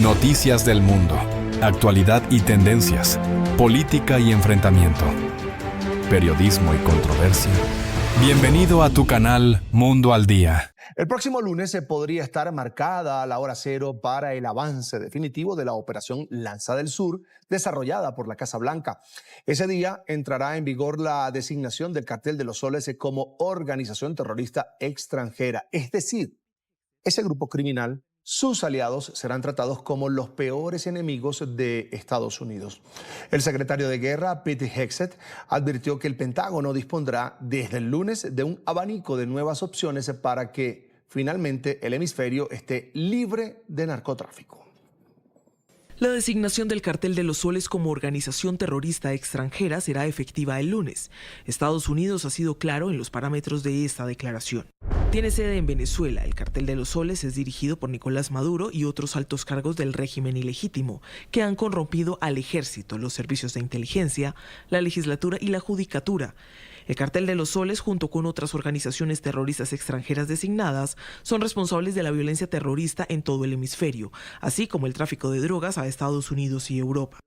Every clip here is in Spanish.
Noticias del mundo, actualidad y tendencias, política y enfrentamiento, periodismo y controversia. Bienvenido a tu canal Mundo al Día. El próximo lunes se podría estar marcada la hora cero para el avance definitivo de la operación Lanza del Sur, desarrollada por la Casa Blanca. Ese día entrará en vigor la designación del Cartel de los Soles como organización terrorista extranjera. Es decir, ese grupo criminal, sus aliados serán tratados como los peores enemigos de Estados Unidos. El secretario de Guerra, Pete Hegseth, advirtió que el Pentágono dispondrá desde el lunes de un abanico de nuevas opciones para que finalmente el hemisferio esté libre de narcotráfico. La designación del Cartel de los Soles como organización terrorista extranjera será efectiva el lunes. Estados Unidos ha sido claro en los parámetros de esta declaración. Tiene sede en Venezuela. El Cartel de los Soles es dirigido por Nicolás Maduro y otros altos cargos del régimen ilegítimo, que han corrompido al ejército, los servicios de inteligencia, la legislatura y la judicatura. El Cartel de los Soles, junto con otras organizaciones terroristas extranjeras designadas, son responsables de la violencia terrorista en todo el hemisferio, así como el tráfico de drogas a Estados Unidos y Europa.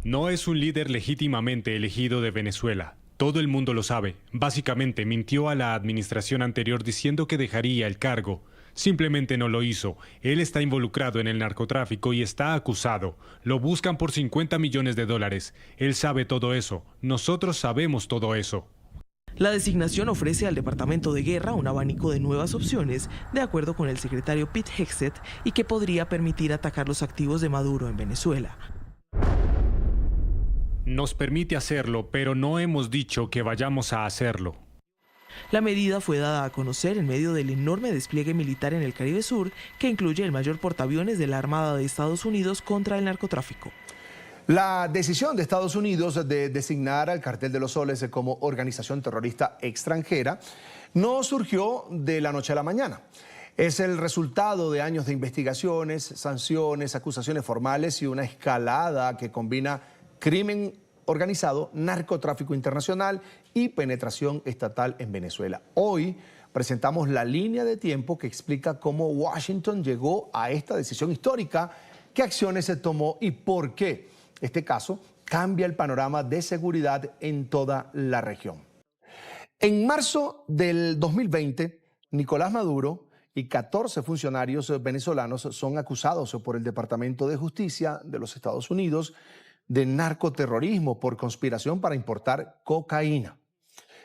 No es un líder legítimamente elegido de Venezuela. Todo el mundo lo sabe. Básicamente mintió a la administración anterior diciendo que dejaría el cargo. Simplemente no lo hizo. Él está involucrado en el narcotráfico y está acusado. Lo buscan por $50 millones. Él sabe todo eso. Nosotros sabemos todo eso. La designación ofrece al Departamento de Guerra un abanico de nuevas opciones, de acuerdo con el secretario Pete Hegseth, y que podría permitir atacar los activos de Maduro en Venezuela. Nos permite hacerlo, pero no hemos dicho que vayamos a hacerlo. La medida fue dada a conocer en medio del enorme despliegue militar en el Caribe Sur, que incluye el mayor portaaviones de la Armada de Estados Unidos contra el narcotráfico. La decisión de Estados Unidos de designar al Cartel de los Soles como organización terrorista extranjera no surgió de la noche a la mañana. Es el resultado de años de investigaciones, sanciones, acusaciones formales y una escalada que combina crimen organizado, narcotráfico internacional y penetración estatal en Venezuela. Hoy presentamos la línea de tiempo que explica cómo Washington llegó a esta decisión histórica, qué acciones se tomó y por qué este caso cambia el panorama de seguridad en toda la región. En marzo del 2020, Nicolás Maduro y 14 funcionarios venezolanos son acusados por el Departamento de Justicia de los Estados Unidos de narcoterrorismo por conspiración para importar cocaína.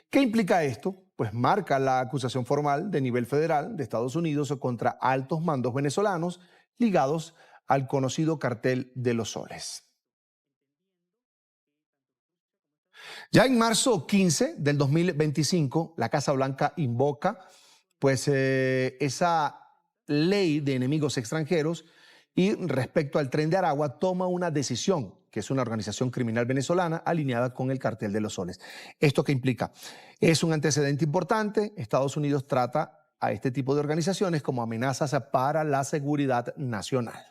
¿Qué implica esto? Pues marca la acusación formal de nivel federal de Estados Unidos contra altos mandos venezolanos ligados al conocido Cartel de los Soles. Ya en marzo 15 del 2025, la Casa Blanca invoca esa ley de enemigos extranjeros y respecto al Tren de Aragua toma una decisión, que es una organización criminal venezolana alineada con el Cartel de los Soles. ¿Esto qué implica? Es un antecedente importante. Estados Unidos trata a este tipo de organizaciones como amenazas para la seguridad nacional.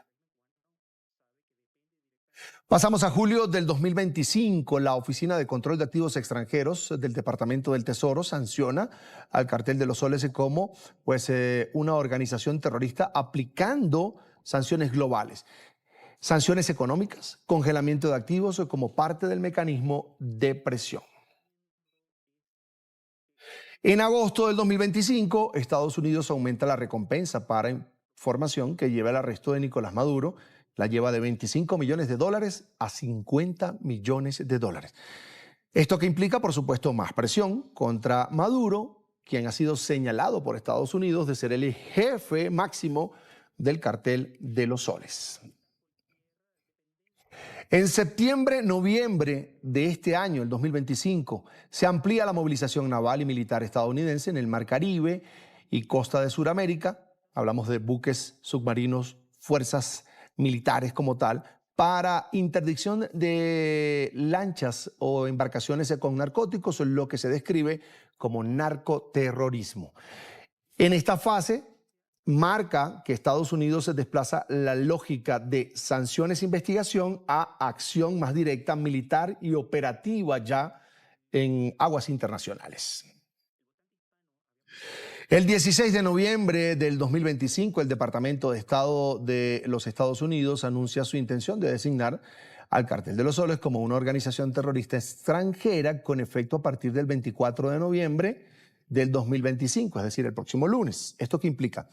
Pasamos a julio del 2025. La Oficina de Control de Activos Extranjeros del Departamento del Tesoro sanciona al Cartel de los Soles como una organización terrorista aplicando sanciones globales. Sanciones económicas, congelamiento de activos como parte del mecanismo de presión. En agosto del 2025, Estados Unidos aumenta la recompensa para información que lleva al arresto de Nicolás Maduro. La lleva de $25 millones a $50 millones. Esto que implica, por supuesto, más presión contra Maduro, quien ha sido señalado por Estados Unidos de ser el jefe máximo del Cartel de los Soles. En septiembre, noviembre de este año, el 2025, se amplía la movilización naval y militar estadounidense en el Mar Caribe y costa de Sudamérica. Hablamos de buques submarinos, fuerzas militares como tal, para interdicción de lanchas o embarcaciones con narcóticos, lo que se describe como narcoterrorismo. En esta fase marca que Estados Unidos se desplaza la lógica de sanciones e investigación a acción más directa, militar y operativa ya en aguas internacionales. El 16 de noviembre del 2025, el Departamento de Estado de los Estados Unidos anuncia su intención de designar al Cartel de los Soles como una organización terrorista extranjera con efecto a partir del 24 de noviembre del 2025, es decir, el próximo lunes. ¿Esto qué implica?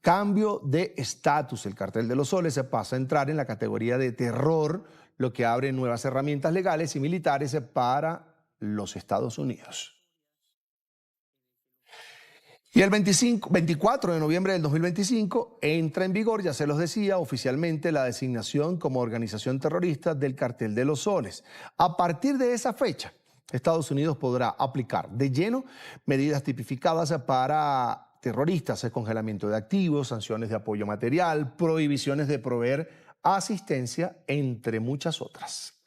Cambio de estatus. El Cartel de los Soles se pasa a entrar en la categoría de terror, lo que abre nuevas herramientas legales y militares para los Estados Unidos. Y el 24 de noviembre del 2025 entra en vigor, ya se los decía, oficialmente la designación como organización terrorista del Cartel de los Soles. A partir de esa fecha, Estados Unidos podrá aplicar de lleno medidas tipificadas para terroristas, el congelamiento de activos, sanciones de apoyo material, prohibiciones de proveer asistencia, entre muchas otras.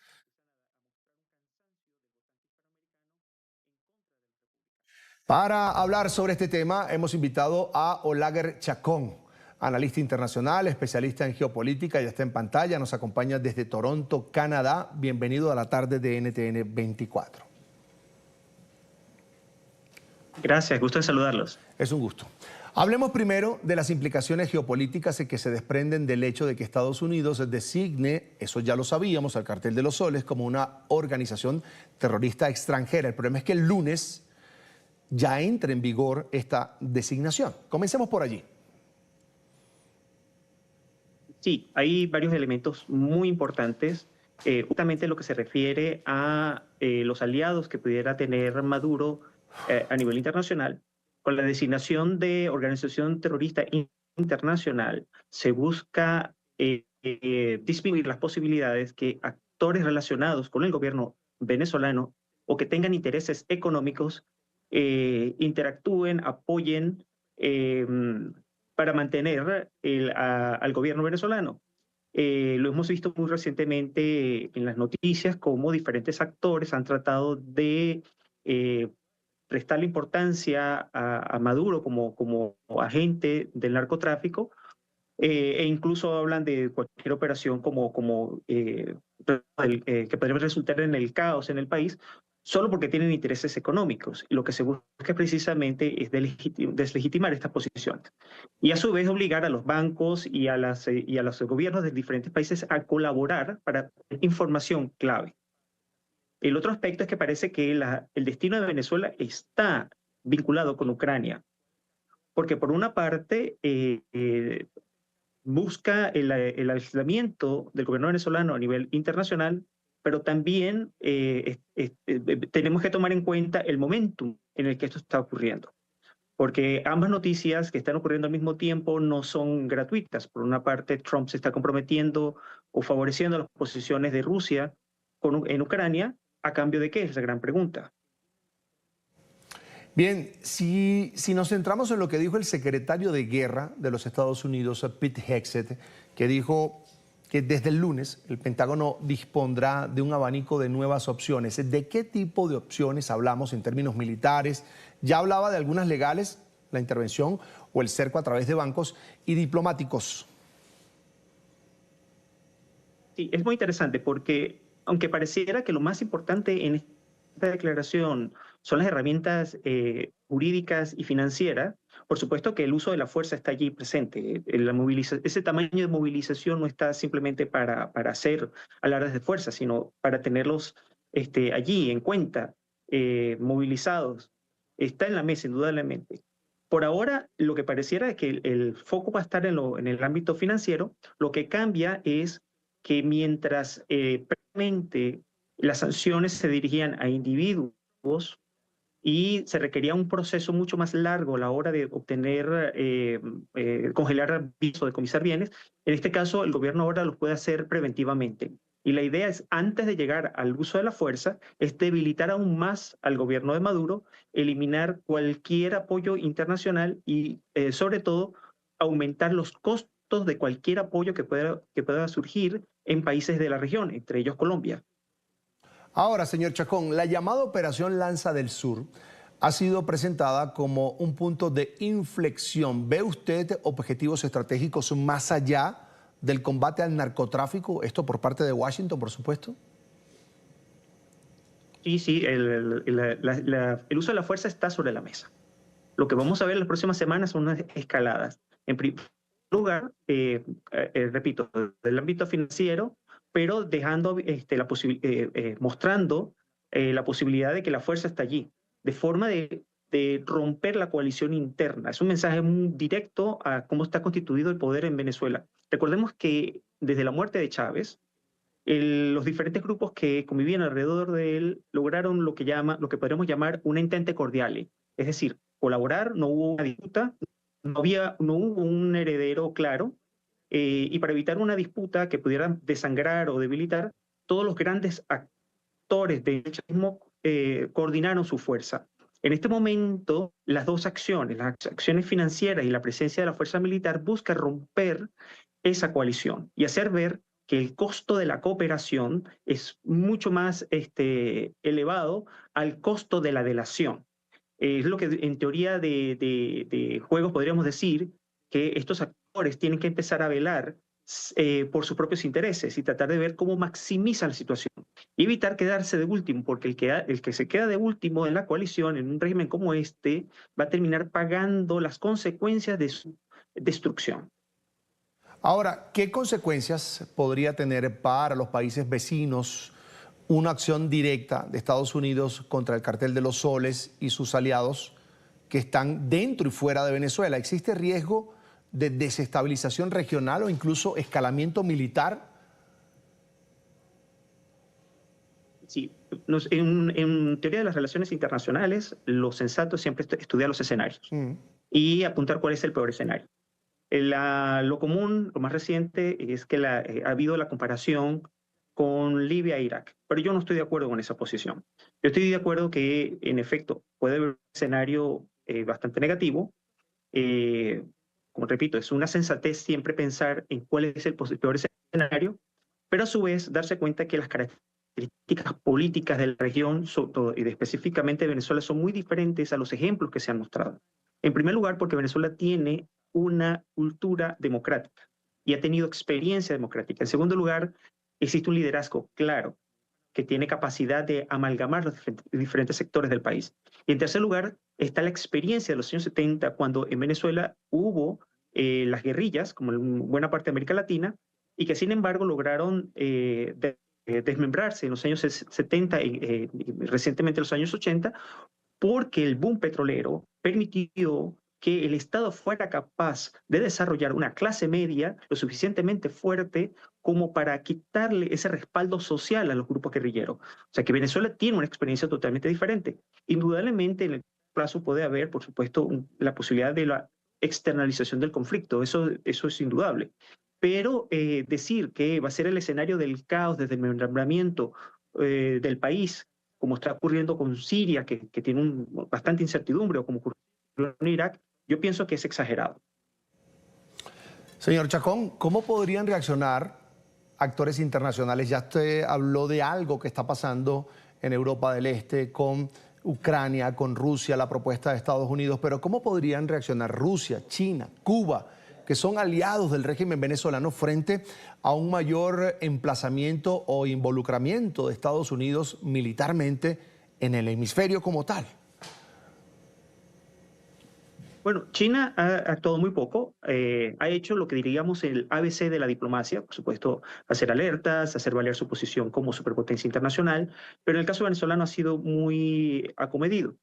Para hablar sobre este tema, hemos invitado a Olaguer Chacón, analista internacional, especialista en geopolítica, ya está en pantalla, nos acompaña desde Toronto, Canadá. Bienvenido a la tarde de NTN 24. Gracias, gusto de saludarlos. Es un gusto. Hablemos primero de las implicaciones geopolíticas que se desprenden del hecho de que Estados Unidos designe, eso ya lo sabíamos, al Cartel de los Soles como una organización terrorista extranjera. El problema es que el lunes ya entra en vigor esta designación. Comencemos por allí. Sí, hay varios elementos muy importantes, justamente lo que se refiere a los aliados que pudiera tener Maduro a nivel internacional. Con la designación de organización terrorista internacional se busca disminuir las posibilidades que actores relacionados con el gobierno venezolano o que tengan intereses económicos interactúen, apoyen para mantener al gobierno venezolano. Lo hemos visto muy recientemente en las noticias, como diferentes actores han tratado de prestarle importancia a Maduro como agente del narcotráfico, e incluso hablan de cualquier operación que podría resultar en el caos en el país, solo porque tienen intereses económicos. Y lo que se busca precisamente es deslegitimar estas posiciones. Y a su vez obligar a los bancos y a los gobiernos de diferentes países a colaborar para información clave. El otro aspecto es que parece que el destino de Venezuela está vinculado con Ucrania. Porque por una parte busca el aislamiento del gobierno venezolano a nivel internacional, pero también tenemos que tomar en cuenta el momentum en el que esto está ocurriendo. Porque ambas noticias que están ocurriendo al mismo tiempo no son gratuitas. Por una parte, Trump se está comprometiendo o favoreciendo las posiciones de Rusia en Ucrania, ¿a cambio de qué? Es la gran pregunta. Bien, si nos centramos en lo que dijo el secretario de Guerra de los Estados Unidos, Pete Hegseth, que dijo que desde el lunes el Pentágono dispondrá de un abanico de nuevas opciones. ¿De qué tipo de opciones hablamos en términos militares? Ya hablaba de algunas legales, la intervención o el cerco a través de bancos, y diplomáticos. Sí, es muy interesante porque aunque pareciera que lo más importante en esta declaración son las herramientas jurídicas y financieras, por supuesto que el uso de la fuerza está allí presente. Ese tamaño de movilización no está simplemente para hacer alardes de fuerza, sino para tenerlos allí en cuenta, movilizados. Está en la mesa, indudablemente. Por ahora, lo que pareciera es que el foco va a estar en el ámbito financiero. Lo que cambia es que mientras previamente las sanciones se dirigían a individuos y se requería un proceso mucho más largo a la hora de obtener, congelar bienes o decomisar bienes, en este caso el gobierno ahora los puede hacer preventivamente. Y la idea es, antes de llegar al uso de la fuerza, es debilitar aún más al gobierno de Maduro, eliminar cualquier apoyo internacional y, sobre todo, aumentar los costos de cualquier apoyo que pueda surgir en países de la región, entre ellos Colombia. Ahora, señor Chacón, la llamada Operación Lanza del Sur ha sido presentada como un punto de inflexión. ¿Ve usted objetivos estratégicos más allá del combate al narcotráfico? Esto por parte de Washington, por supuesto. Sí, el uso de la fuerza está sobre la mesa. Lo que vamos a ver en las próximas semanas son unas escaladas. En primer lugar, repito, del ámbito financiero, pero dejando, mostrando la posibilidad de que la fuerza está allí, de forma de romper la coalición interna. Es un mensaje muy directo a cómo está constituido el poder en Venezuela. Recordemos que desde la muerte de Chávez, los diferentes grupos que convivían alrededor de él lograron lo que podríamos llamar una entente cordiale, es decir, colaborar, no hubo una disputa, no hubo un heredero claro, y para evitar una disputa que pudiera desangrar o debilitar, todos los grandes actores del chavismo coordinaron su fuerza. En este momento, las dos acciones, las acciones financieras y la presencia de la fuerza militar, buscan romper esa coalición y hacer ver que el costo de la cooperación es mucho más elevado al costo de la delación. Es lo que en teoría de juegos podríamos decir que estos actores tienen que empezar a velar por sus propios intereses y tratar de ver cómo maximizan la situación y evitar quedarse de último, porque el que se queda de último en la coalición, en un régimen como este, va a terminar pagando las consecuencias de su destrucción. Ahora, ¿qué consecuencias podría tener para los países vecinos una acción directa de Estados Unidos contra el Cartel de los Soles y sus aliados que están dentro y fuera de Venezuela? ¿Existe riesgo de desestabilización regional o incluso escalamiento militar? Sí, en teoría de las relaciones internacionales, lo sensato es siempre estudiar los escenarios y apuntar cuál es el peor escenario. Lo común, lo más reciente, es que ha habido la comparación con Libia e Irak, pero yo no estoy de acuerdo con esa posición. Yo estoy de acuerdo que, en efecto, puede haber un escenario bastante negativo. Como repito, es una sensatez siempre pensar en cuál es el peor escenario, pero a su vez darse cuenta que las características políticas de la región y específicamente de Venezuela son muy diferentes a los ejemplos que se han mostrado. En primer lugar, porque Venezuela tiene una cultura democrática y ha tenido experiencia democrática. En segundo lugar, existe un liderazgo claro que tiene capacidad de amalgamar los diferentes sectores del país. Y en tercer lugar, está la experiencia de los años 70, cuando en Venezuela hubo las guerrillas, como en buena parte de América Latina, y que sin embargo lograron desmembrarse en los años 70 y recientemente en los años 80, porque el boom petrolero permitió que el Estado fuera capaz de desarrollar una clase media lo suficientemente fuerte como para quitarle ese respaldo social a los grupos guerrilleros. O sea que Venezuela tiene una experiencia totalmente diferente. Indudablemente en el plazo puede haber, por supuesto, la posibilidad de la externalización del conflicto, eso es indudable. Pero decir que va a ser el escenario del caos, desde el desmembramiento del país, como está ocurriendo con Siria, que tiene bastante incertidumbre, o como ocurrió en Irak, yo pienso que es exagerado. Señor Chacón, ¿cómo podrían reaccionar actores internacionales? Ya usted habló de algo que está pasando en Europa del Este con Ucrania, con Rusia, la propuesta de Estados Unidos, pero ¿cómo podrían reaccionar Rusia, China, Cuba, que son aliados del régimen venezolano frente a un mayor emplazamiento o involucramiento de Estados Unidos militarmente en el hemisferio como tal? Bueno, China ha actuado muy poco, ha hecho lo que diríamos el ABC de la diplomacia, por supuesto, hacer alertas, hacer valer su posición como superpotencia internacional, pero en el caso venezolano ha sido muy acomedido.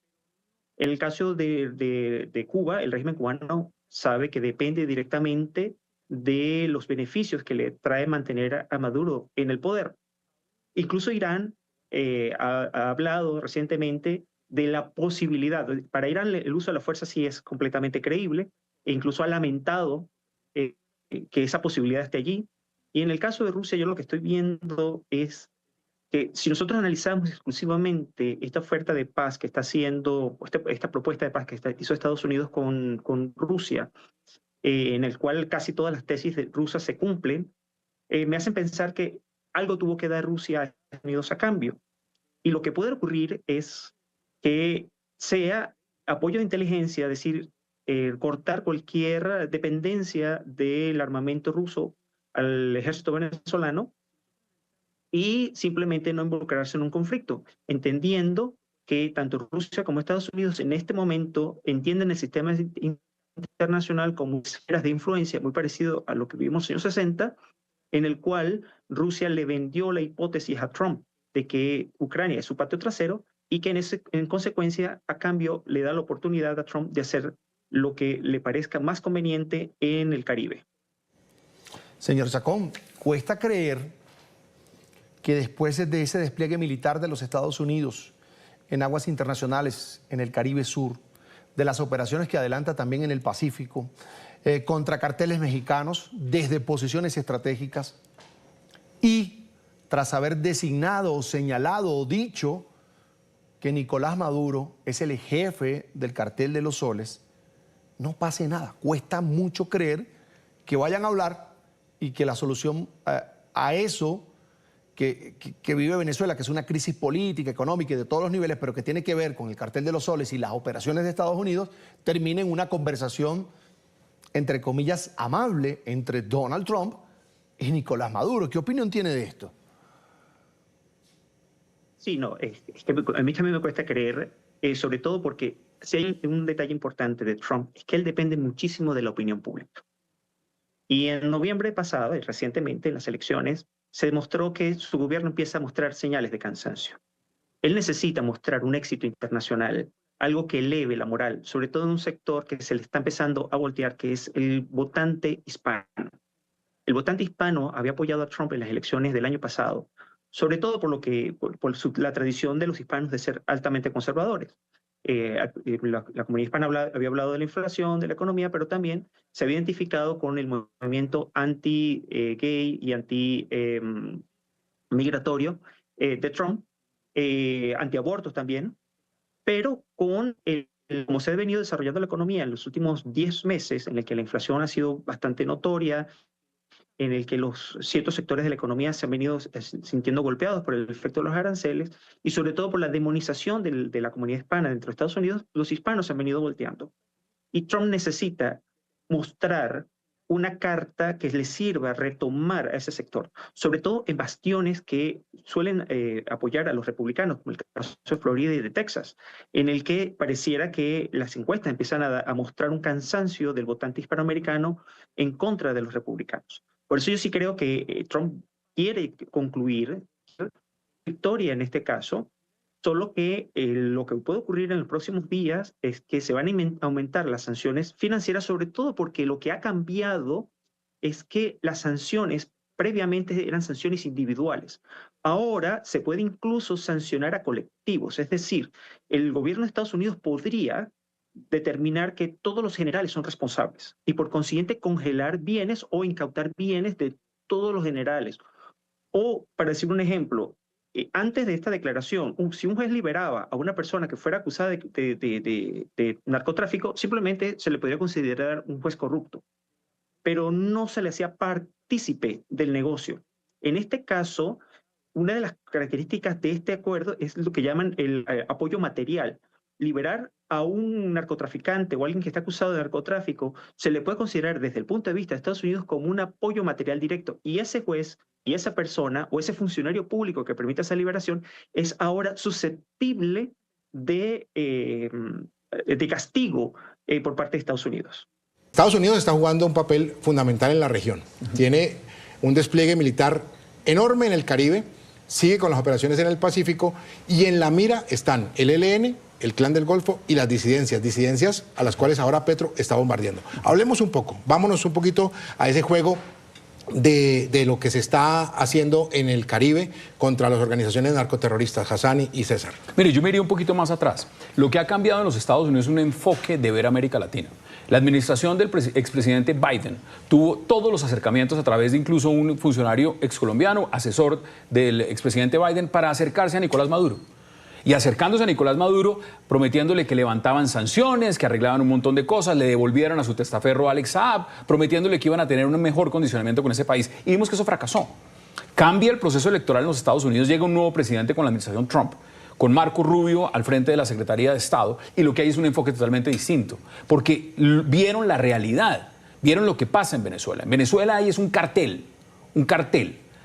En el caso de Cuba, el régimen cubano sabe que depende directamente de los beneficios que le trae mantener a Maduro en el poder. Incluso Irán ha hablado recientemente de la posibilidad. Para Irán el uso de la fuerza sí es completamente creíble e incluso ha lamentado que esa posibilidad esté allí. Y en el caso de Rusia, yo lo que estoy viendo es que si nosotros analizamos exclusivamente esta oferta de paz que está haciendo, esta propuesta de paz que hizo Estados Unidos con Rusia, en el cual casi todas las tesis rusas se cumplen, me hacen pensar que algo tuvo que dar Rusia a Estados Unidos a cambio. Y lo que puede ocurrir es que sea apoyo de inteligencia, es decir, cortar cualquier dependencia del armamento ruso al ejército venezolano y simplemente no involucrarse en un conflicto, entendiendo que tanto Rusia como Estados Unidos en este momento entienden el sistema internacional como esferas de influencia muy parecido a lo que vivimos en los años 60, en el cual Rusia le vendió la hipótesis a Trump de que Ucrania es su patio trasero y que en consecuencia, a cambio, le da la oportunidad a Trump de hacer lo que le parezca más conveniente en el Caribe. Señor Chacón, cuesta creer que después de ese despliegue militar de los Estados Unidos en aguas internacionales en el Caribe Sur, de las operaciones que adelanta también en el Pacífico, contra carteles mexicanos desde posiciones estratégicas y tras haber designado o señalado o dicho que Nicolás Maduro es el jefe del cartel de los soles, no pase nada. Cuesta mucho creer que vayan a hablar y que la solución a eso que vive Venezuela, que es una crisis política, económica y de todos los niveles, pero que tiene que ver con el cartel de los soles y las operaciones de Estados Unidos, termine en una conversación, entre comillas, amable entre Donald Trump y Nicolás Maduro. ¿Qué opinión tiene de esto? Sí, no, es que a mí también me cuesta creer, sobre todo porque si hay un detalle importante de Trump, es que él depende muchísimo de la opinión pública. Y en noviembre pasado, y recientemente en las elecciones, se demostró que su gobierno empieza a mostrar señales de cansancio. Él necesita mostrar un éxito internacional, algo que eleve la moral, sobre todo en un sector que se le está empezando a voltear, que es el votante hispano. El votante hispano había apoyado a Trump en las elecciones del año pasado, sobre todo por la tradición de los hispanos de ser altamente conservadores. La comunidad hispana había hablado de la inflación, de la economía, pero también se había identificado con el movimiento anti-gay y anti-migratorio de Trump, anti-abortos también, pero como se ha venido desarrollando la economía en los últimos 10 meses, en el que la inflación ha sido bastante notoria, en el que los ciertos sectores de la economía se han venido sintiendo golpeados por el efecto de los aranceles y sobre todo por la demonización de la comunidad hispana dentro de Estados Unidos, los hispanos se han venido volteando. Y Trump necesita mostrar una carta que le sirva a retomar a ese sector, sobre todo en bastiones que suelen apoyar a los republicanos, como el caso de Florida y de Texas, en el que pareciera que las encuestas empiezan a mostrar un cansancio del votante hispanoamericano en contra de los republicanos. Por eso yo sí creo que Trump quiere concluir victoria en este caso, solo que lo que puede ocurrir en los próximos días es que se van a aumentar las sanciones financieras, sobre todo porque lo que ha cambiado es que las sanciones previamente eran sanciones individuales. Ahora se puede incluso sancionar a colectivos, es decir, el gobierno de Estados Unidos podría determinar que todos los generales son responsables y por consiguiente congelar bienes o incautar bienes de todos los generales. O, para decir un ejemplo, antes de esta declaración, si un juez liberaba a una persona que fuera acusada de narcotráfico, simplemente se le podría considerar un juez corrupto, pero no se le hacía partícipe del negocio. En este caso, una de las características de este acuerdo es lo que llaman el apoyo material. Liberar a un narcotraficante o alguien que está acusado de narcotráfico se le puede considerar desde el punto de vista de Estados Unidos como un apoyo material directo. Y ese juez y esa persona o ese funcionario público que permite esa liberación es ahora susceptible de castigo por parte de Estados Unidos. Estados Unidos está jugando un papel fundamental en la región. Tiene un despliegue militar enorme en el Caribe, sigue con las operaciones en el Pacífico y en la mira están el ELN, el Clan del Golfo y las disidencias a las cuales ahora Petro está bombardeando. Hablemos un poco, vámonos un poquito a ese juego de lo que se está haciendo en el Caribe contra las organizaciones narcoterroristas, Hassani y César. Mire, yo me iría un poquito más atrás. Lo que ha cambiado en los Estados Unidos es un enfoque de ver América Latina. La administración del expresidente Biden tuvo todos los acercamientos a través de incluso un funcionario excolombiano, asesor del expresidente Biden, para acercarse a Nicolás Maduro. Y acercándose a Nicolás Maduro, prometiéndole que levantaban sanciones, que arreglaban un montón de cosas, le devolvieron a su testaferro Alex Saab, prometiéndole que iban a tener un mejor condicionamiento con ese país. Y vimos que eso fracasó. Cambia el proceso electoral en los Estados Unidos, llega un nuevo presidente con la administración Trump, con Marco Rubio al frente de la Secretaría de Estado, y lo que hay es un enfoque totalmente distinto, porque vieron la realidad, vieron lo que pasa en Venezuela. En Venezuela ahí es un cartel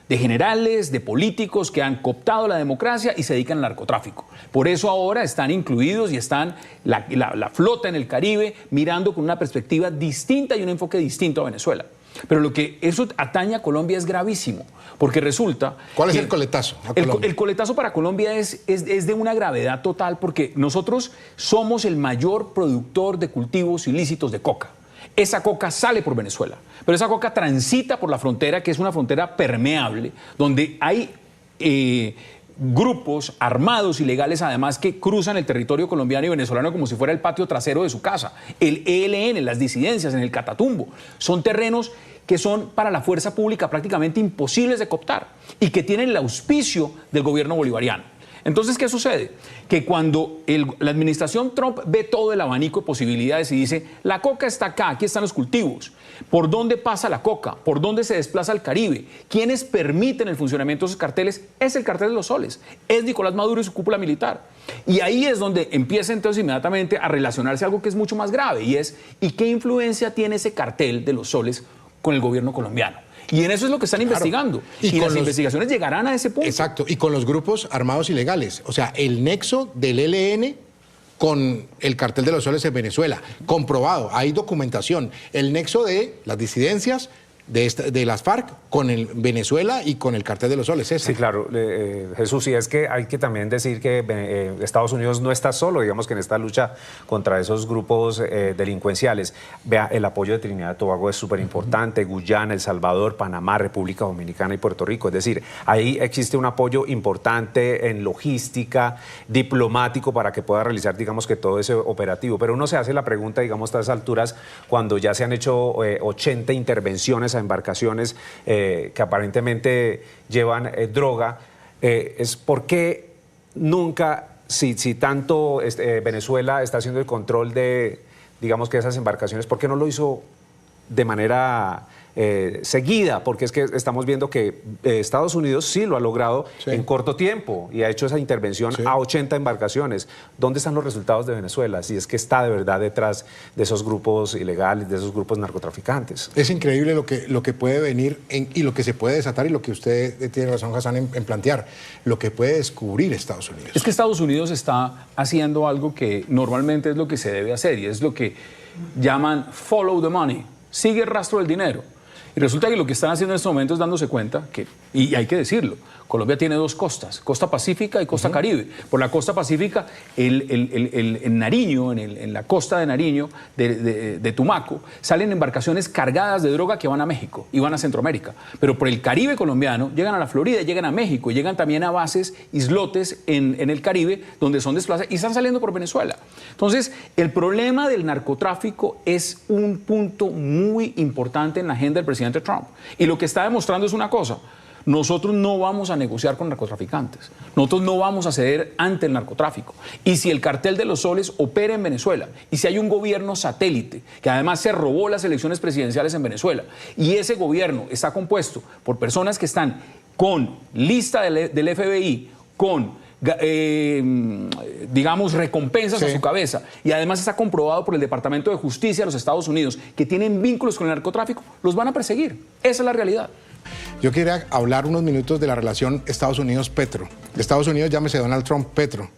de generales, de políticos que han cooptado la democracia y se dedican al narcotráfico. Por eso ahora están incluidos y están la flota en el Caribe mirando con una perspectiva distinta y un enfoque distinto a Venezuela. Pero lo que eso atañe a Colombia es gravísimo, porque resulta... ¿Cuál es el coletazo a Colombia? El coletazo para Colombia es de una gravedad total, porque nosotros somos el mayor productor de cultivos ilícitos de coca. Esa coca sale por Venezuela, pero esa coca transita por la frontera, que es una frontera permeable, donde hay grupos armados ilegales, además, que cruzan el territorio colombiano y venezolano como si fuera el patio trasero de su casa. El ELN, las disidencias en el Catatumbo, son terrenos que son para la fuerza pública prácticamente imposibles de cooptar y que tienen el auspicio del gobierno bolivariano. Entonces, ¿qué sucede? Que cuando la administración Trump ve todo el abanico de posibilidades y dice, la coca está acá, aquí están los cultivos, ¿por dónde pasa la coca? ¿Por dónde se desplaza al Caribe? ¿Quiénes permiten el funcionamiento de esos carteles? Es el cartel de los soles, es Nicolás Maduro y su cúpula militar. Y ahí es donde empieza entonces inmediatamente a relacionarse algo que es mucho más grave, y es, ¿y qué influencia tiene ese cartel de los soles con el gobierno colombiano? Y en eso es lo que están investigando. Y las investigaciones llegarán a ese punto. Exacto. Y con los grupos armados ilegales. O sea, el nexo del ELN con el cartel de los soles en Venezuela. Comprobado. Hay documentación. El nexo de las disidencias de las FARC con el Venezuela y con el cartel de los soles. Sí, claro, Jesús, y es que hay que también decir que Estados Unidos no está solo, digamos que en esta lucha contra esos grupos delincuenciales. Vea, el apoyo de Trinidad y Tobago es súper importante, Guyana, El Salvador, Panamá, República Dominicana y Puerto Rico. Es decir, ahí existe un apoyo importante en logística, diplomático, para que pueda realizar, digamos, que todo ese operativo. Pero uno se hace la pregunta, digamos, a estas alturas, cuando ya se han hecho 80 intervenciones a embarcaciones que aparentemente llevan droga, es por qué nunca, si tanto Venezuela está haciendo el control de, digamos, que esas embarcaciones, ¿por qué no lo hizo de manera seguida? Porque es que estamos viendo que Estados Unidos sí lo ha logrado en corto tiempo y ha hecho esa intervención a 80 embarcaciones. ¿Dónde están los resultados de Venezuela? Si es que está de verdad detrás de esos grupos ilegales, de esos grupos narcotraficantes. Es increíble lo que puede venir y lo que se puede desatar, y lo que usted tiene razón, Hassan, en plantear, lo que puede descubrir Estados Unidos. Es que Estados Unidos está haciendo algo que normalmente es lo que se debe hacer, y es lo que llaman follow the money, sigue el rastro del dinero. Y resulta que lo que están haciendo en este momento es dándose cuenta que, y hay que decirlo, Colombia tiene dos costas, costa pacífica y costa caribe. Por la costa pacífica, en Nariño, en la costa de Nariño, de Tumaco, salen embarcaciones cargadas de droga que van a México y van a Centroamérica. Pero por el Caribe colombiano llegan a la Florida, llegan a México, y llegan también a bases, islotes en el Caribe, donde son desplazados y están saliendo por Venezuela. Entonces, el problema del narcotráfico es un punto muy importante en la agenda del presidente Trump. Y lo que está demostrando es una cosa: nosotros no vamos a negociar con narcotraficantes, nosotros no vamos a ceder ante el narcotráfico. Y si el cartel de los soles opera en Venezuela, y si hay un gobierno satélite que además se robó las elecciones presidenciales en Venezuela, y ese gobierno está compuesto por personas que están con lista del FBI, con digamos, recompensas a su cabeza, y además está comprobado por el Departamento de Justicia de los Estados Unidos que tienen vínculos con el narcotráfico, los van a perseguir. Esa es la realidad. Yo quería hablar unos minutos de la relación Estados Unidos-Petro. Estados Unidos, llámese Donald Trump-Petro,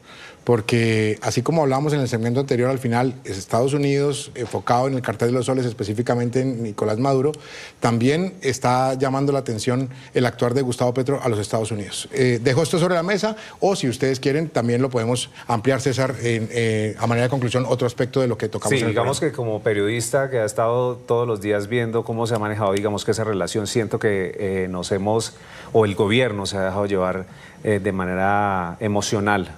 porque así como hablamos en el segmento anterior, al final es Estados Unidos enfocado en el cartel de los soles, específicamente en Nicolás Maduro, también está llamando la atención el actuar de Gustavo Petro a los Estados Unidos. Dejo esto sobre la mesa, o si ustedes quieren también lo podemos ampliar, César, a manera de conclusión, otro aspecto de lo que tocamos. Sí, digamos que como periodista que ha estado todos los días viendo cómo se ha manejado, digamos, que esa relación, siento que o el gobierno se ha dejado llevar de manera emocional.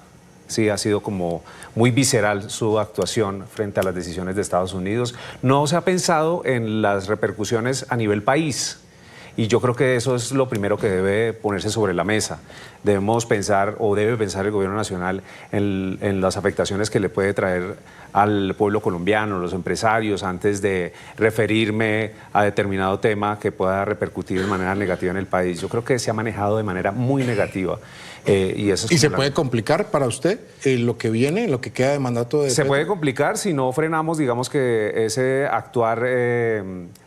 Sí, ha sido como muy visceral su actuación frente a las decisiones de Estados Unidos. No se ha pensado en las repercusiones a nivel país. Y yo creo que eso es lo primero que debe ponerse sobre la mesa. Debemos pensar, o debe pensar el gobierno nacional, en las afectaciones que le puede traer al pueblo colombiano, los empresarios, antes de referirme a determinado tema que pueda repercutir de manera negativa en el país. Yo creo que se ha manejado de manera muy negativa. ¿Y se puede complicar para usted lo que viene, lo que queda de mandato de Se puede complicar si no frenamos, digamos, que ese actuar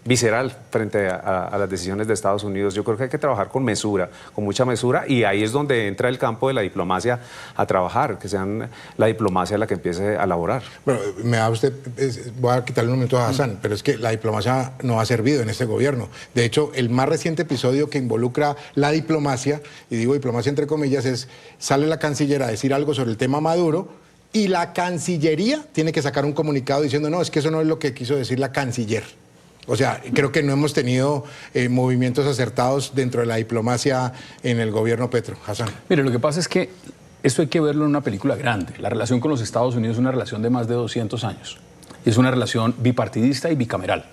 visceral frente a las decisiones de Estados Unidos. Yo creo que hay que trabajar con mesura, con mucha mesura, y ahí es donde entra el campo de la diplomacia a trabajar, que sean la diplomacia la que empiece a elaborar. Bueno, me da usted, voy a quitarle un momento a Hassan, pero es que la diplomacia no ha servido en este gobierno. De hecho, el más reciente episodio que involucra la diplomacia, y digo diplomacia entre comillas, es sale la canciller a decir algo sobre el tema Maduro, y la Cancillería tiene que sacar un comunicado diciendo, no, es que eso no es lo que quiso decir la canciller. O sea, creo que no hemos tenido movimientos acertados dentro de la diplomacia en el gobierno Petro. Hassan. Mire, lo que pasa es que esto hay que verlo en una película grande. La relación con los Estados Unidos es una relación de más de 200 años. Y es una relación bipartidista y bicameral.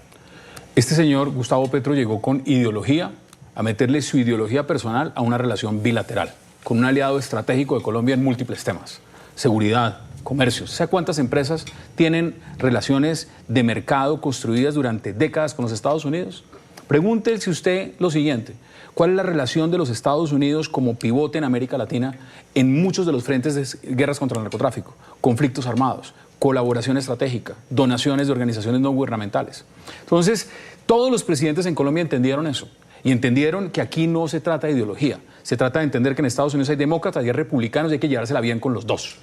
Este señor, Gustavo Petro, llegó con ideología, a meterle su ideología personal a una relación bilateral, con un aliado estratégico de Colombia en múltiples temas. Seguridad, comercio. ¿Sabe cuántas empresas tienen relaciones de mercado construidas durante décadas con los Estados Unidos? Pregúntese usted lo siguiente: ¿cuál es la relación de los Estados Unidos como pivote en América Latina en muchos de los frentes de guerras contra el narcotráfico, conflictos armados, colaboración estratégica, donaciones de organizaciones no gubernamentales? Entonces, todos los presidentes en Colombia entendieron eso y entendieron que aquí no se trata de ideología, se trata de entender que en Estados Unidos hay demócratas y hay republicanos y hay que llevársela bien con los dos.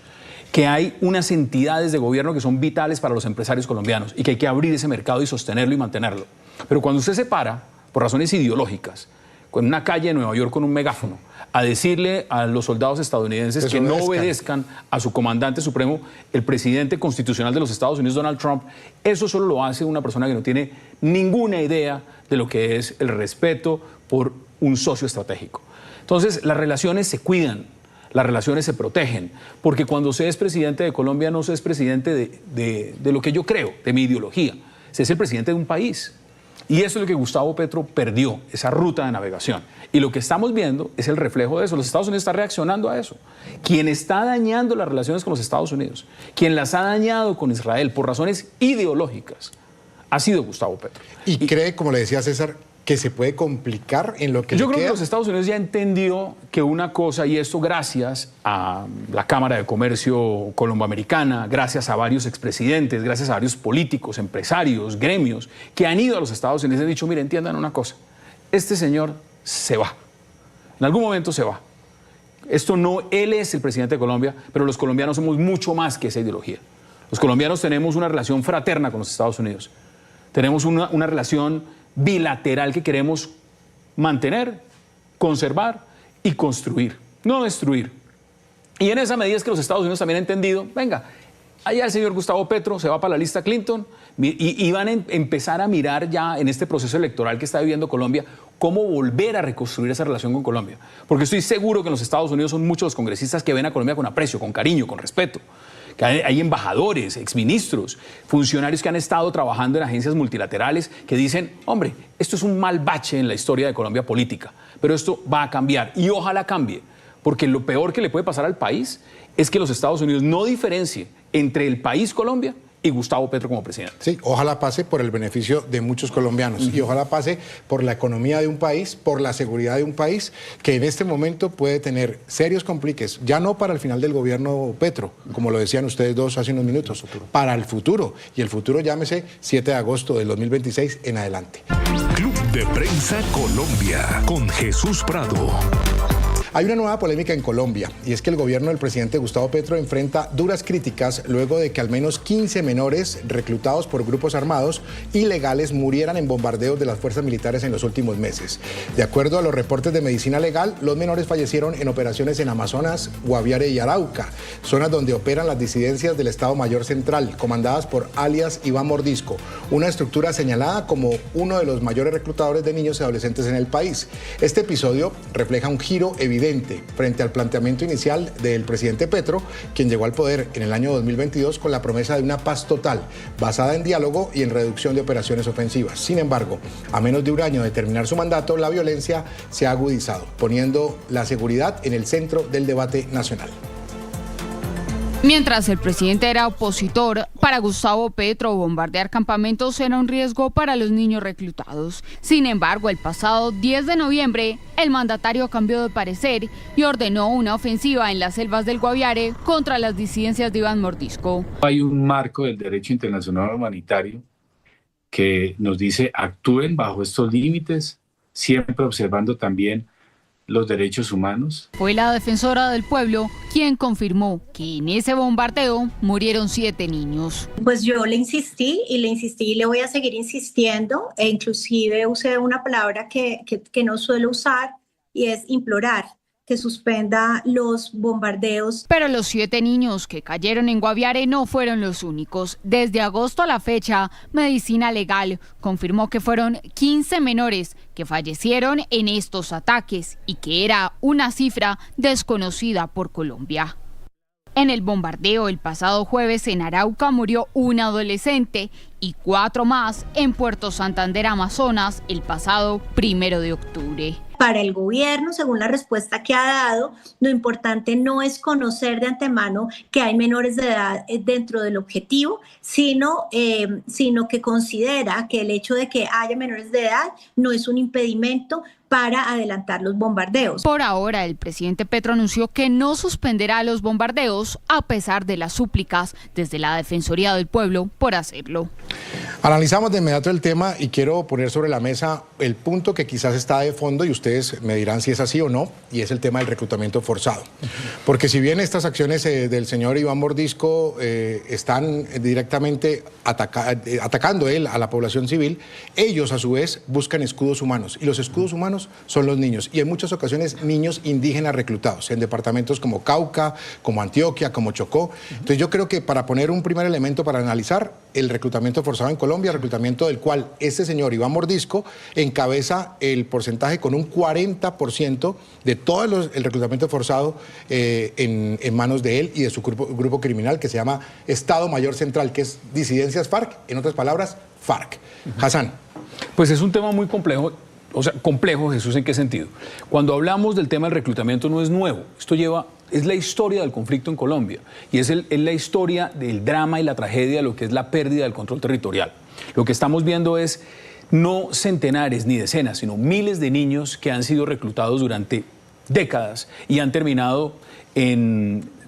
Que hay unas entidades de gobierno que son vitales para los empresarios colombianos y que hay que abrir ese mercado y sostenerlo y mantenerlo. Pero cuando usted se para, por razones ideológicas, con una calle de Nueva York con un megáfono, a decirle a los soldados estadounidenses que no obedezcan a su comandante supremo, el presidente constitucional de los Estados Unidos, Donald Trump, eso solo lo hace una persona que no tiene ninguna idea de lo que es el respeto por un socio estratégico. Entonces, las relaciones se cuidan. Las relaciones se protegen, porque cuando se es presidente de Colombia no se es presidente de lo que yo creo, de mi ideología, se es el presidente de un país. Y eso es lo que Gustavo Petro perdió, esa ruta de navegación. Y lo que estamos viendo es el reflejo de eso. Los Estados Unidos están reaccionando a eso. Quien está dañando las relaciones con los Estados Unidos, quien las ha dañado con Israel por razones ideológicas, ha sido Gustavo Petro. ¿Y cree, como le decía César, que se puede complicar en lo que yo le creo queda? que los Estados Unidos ya entendió que una cosa, y esto gracias a la Cámara de Comercio colomboamericana, gracias a varios expresidentes, gracias a varios políticos, empresarios, gremios, que han ido a los Estados Unidos y han dicho, mire, entiendan una cosa, este señor se va, en algún momento se va. Esto no, él es el presidente de Colombia, pero los colombianos somos mucho más que esa ideología. Los colombianos tenemos una relación fraterna con los Estados Unidos, tenemos una relación bilateral que queremos mantener, conservar y construir, no destruir. Y en esa medida es que los Estados Unidos también han entendido, venga, allá el señor Gustavo Petro se va para la lista Clinton y van a empezar a mirar ya en este proceso electoral que está viviendo Colombia cómo volver a reconstruir esa relación con Colombia. Porque estoy seguro que en los Estados Unidos son muchos los congresistas que ven a Colombia con aprecio, con cariño, con respeto. Que hay embajadores, exministros, funcionarios que han estado trabajando en agencias multilaterales que dicen, hombre, esto es un mal bache en la historia de Colombia política, pero esto va a cambiar y ojalá cambie, porque lo peor que le puede pasar al país es que los Estados Unidos no diferencien entre el país Colombia y Gustavo Petro como presidente. Sí, ojalá pase por el beneficio de muchos colombianos y ojalá pase por la economía de un país, por la seguridad de un país que en este momento puede tener serios compliques, ya no para el final del gobierno Petro, como lo decían ustedes dos hace unos minutos, para el futuro. Y el futuro llámese 7 de agosto del 2026 en adelante. Club de Prensa Colombia con Jesús Prado. Hay una nueva polémica en Colombia y es que el gobierno del presidente Gustavo Petro enfrenta duras críticas luego de que al menos 15 menores reclutados por grupos armados ilegales murieran en bombardeos de las fuerzas militares en los últimos meses. De acuerdo a los reportes de Medicina Legal, los menores fallecieron en operaciones en Amazonas, Guaviare y Arauca, zonas donde operan las disidencias del Estado Mayor Central, comandadas por alias Iván Mordisco, una estructura señalada como uno de los mayores reclutadores de niños y adolescentes en el país. Este episodio refleja un giro evidente frente al planteamiento inicial del presidente Petro, quien llegó al poder en el año 2022 con la promesa de una paz total, basada en diálogo y en reducción de operaciones ofensivas. Sin embargo, a menos de un año de terminar su mandato, la violencia se ha agudizado, poniendo la seguridad en el centro del debate nacional. Mientras el presidente era opositor, para Gustavo Petro bombardear campamentos era un riesgo para los niños reclutados. Sin embargo, el pasado 10 de noviembre, el mandatario cambió de parecer y ordenó una ofensiva en las selvas del Guaviare contra las disidencias de Iván Mordisco. Hay un marco del derecho internacional humanitario que nos dice actúen bajo estos límites, siempre observando también los derechos humanos. Fue la defensora del pueblo quien confirmó que en ese bombardeo murieron 7 niños. Pues yo le insistí y le voy a seguir insistiendo, e inclusive usé una palabra que no suelo usar, y es implorar que suspenda los bombardeos. Pero los 7 niños que cayeron en Guaviare no fueron los únicos. Desde agosto a la fecha, Medicina Legal confirmó que fueron 15 menores que fallecieron en estos ataques y que era una cifra desconocida por Colombia. En el bombardeo el pasado jueves en Arauca murió un adolescente y 4 más en Puerto Santander, Amazonas, el pasado 1 de octubre. Para el gobierno, según la respuesta que ha dado, lo importante no es conocer de antemano que hay menores de edad dentro del objetivo, sino que considera que el hecho de que haya menores de edad no es un impedimento para adelantar los bombardeos. Por ahora, el presidente Petro anunció que no suspenderá los bombardeos a pesar de las súplicas desde la Defensoría del Pueblo por hacerlo. Analizamos de inmediato el tema y quiero poner sobre la mesa el punto que quizás está de fondo y ustedes me dirán si es así o no, y es el tema del reclutamiento forzado. Porque si bien estas acciones del señor Iván Mordisco están directamente atacando él a la población civil, ellos a su vez buscan escudos humanos, y los escudos humanos son los niños, y en muchas ocasiones niños indígenas reclutados en departamentos como Cauca, como Antioquia, como Chocó. Entonces yo creo que para poner un primer elemento para analizar el reclutamiento forzado en Colombia, reclutamiento del cual este señor Iván Mordisco encabeza el porcentaje con un 40% de todo el reclutamiento forzado en manos de él y de su grupo criminal que se llama Estado Mayor Central, que es Disidencias FARC, en otras palabras, FARC. Hassan. Pues es un tema muy complejo. O sea, complejo, Jesús, ¿en qué sentido? Cuando hablamos del tema del reclutamiento no es nuevo. Es la historia del conflicto en Colombia y es la historia del drama y la tragedia de lo que es la pérdida del control territorial. Lo que estamos viendo es no centenares ni decenas, sino miles de niños que han sido reclutados durante décadas y han terminado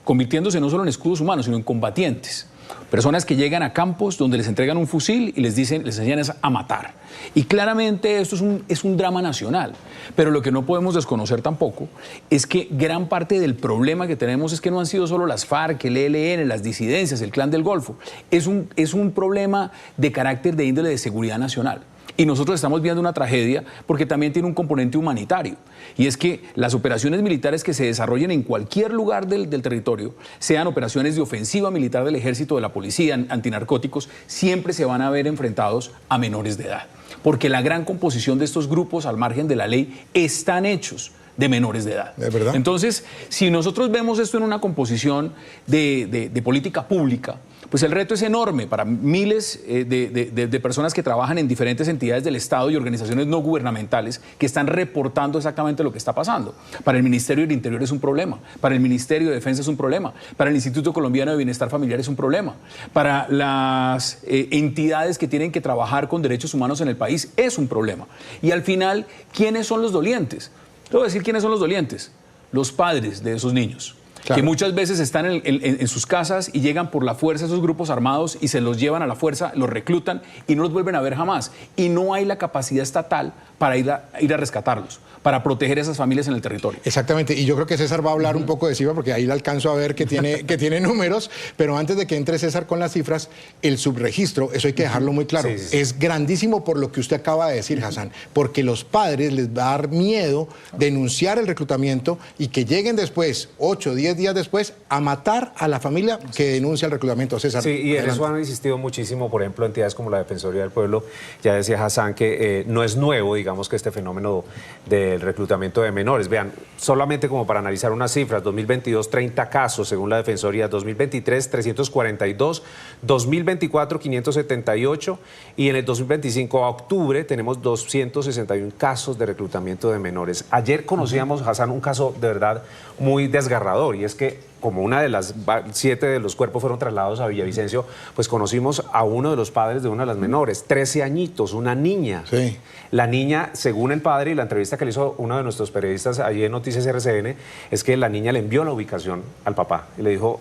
convirtiéndose no solo en escudos humanos, sino en combatientes. Personas que llegan a campos donde les entregan un fusil y les enseñan a matar. Y claramente esto es un drama nacional. Pero lo que no podemos desconocer tampoco es que gran parte del problema que tenemos es que no han sido solo las FARC, el ELN, las disidencias, el Clan del Golfo. Es un problema de carácter de índole de seguridad nacional. Y nosotros estamos viendo una tragedia porque también tiene un componente humanitario. Y es que las operaciones militares que se desarrollen en cualquier lugar del territorio, sean operaciones de ofensiva militar del ejército, de la policía, antinarcóticos, siempre se van a ver enfrentados a menores de edad. Porque la gran composición de estos grupos al margen de la ley están hechos de menores de edad. ¿Es verdad? Entonces, si nosotros vemos esto en una composición de política pública, pues el reto es enorme para miles de personas que trabajan en diferentes entidades del Estado y organizaciones no gubernamentales que están reportando exactamente lo que está pasando. Para el Ministerio del Interior es un problema, para el Ministerio de Defensa es un problema, para el Instituto Colombiano de Bienestar Familiar es un problema, para las entidades que tienen que trabajar con derechos humanos en el país es un problema. Y al final, ¿quiénes son los dolientes? Te voy a decir quiénes son los dolientes, los padres de esos niños. Claro. Que muchas veces están en sus casas y llegan por la fuerza esos grupos armados y se los llevan a la fuerza, los reclutan y no los vuelven a ver jamás. Y no hay la capacidad estatal para ir a rescatarlos, para proteger a esas familias en el territorio. Exactamente, y yo creo que César va a hablar un poco de cifras porque ahí le alcanzo a ver que tiene números, pero antes de que entre César con las cifras, el subregistro, eso hay que dejarlo muy claro, sí. Es grandísimo por lo que usted acaba de decir, Hassan, porque los padres les va a dar miedo denunciar el reclutamiento y que lleguen después, 8 o 10 días después, a matar a la familia que denuncia el reclutamiento. César. Sí, y en eso han insistido muchísimo, por ejemplo, entidades como la Defensoría del Pueblo. Ya decía Hassan que no es nuevo, digamos, que este fenómeno del reclutamiento de menores. Vean, solamente como para analizar unas cifras, 2022, 30 casos, según la Defensoría, 2023, 342, 2024, 578, y en el 2025, a octubre, tenemos 261 casos de reclutamiento de menores. Ayer conocíamos, Hassan, un caso de verdad muy desgarrador, y es que como una de las 7 de los cuerpos fueron trasladados a Villavicencio, pues conocimos a uno de los padres de una de las menores, 13 añitos, una niña. Sí. La niña, según el padre y la entrevista que le hizo uno de nuestros periodistas allí en Noticias RCN, es que la niña le envió la ubicación al papá y le dijo...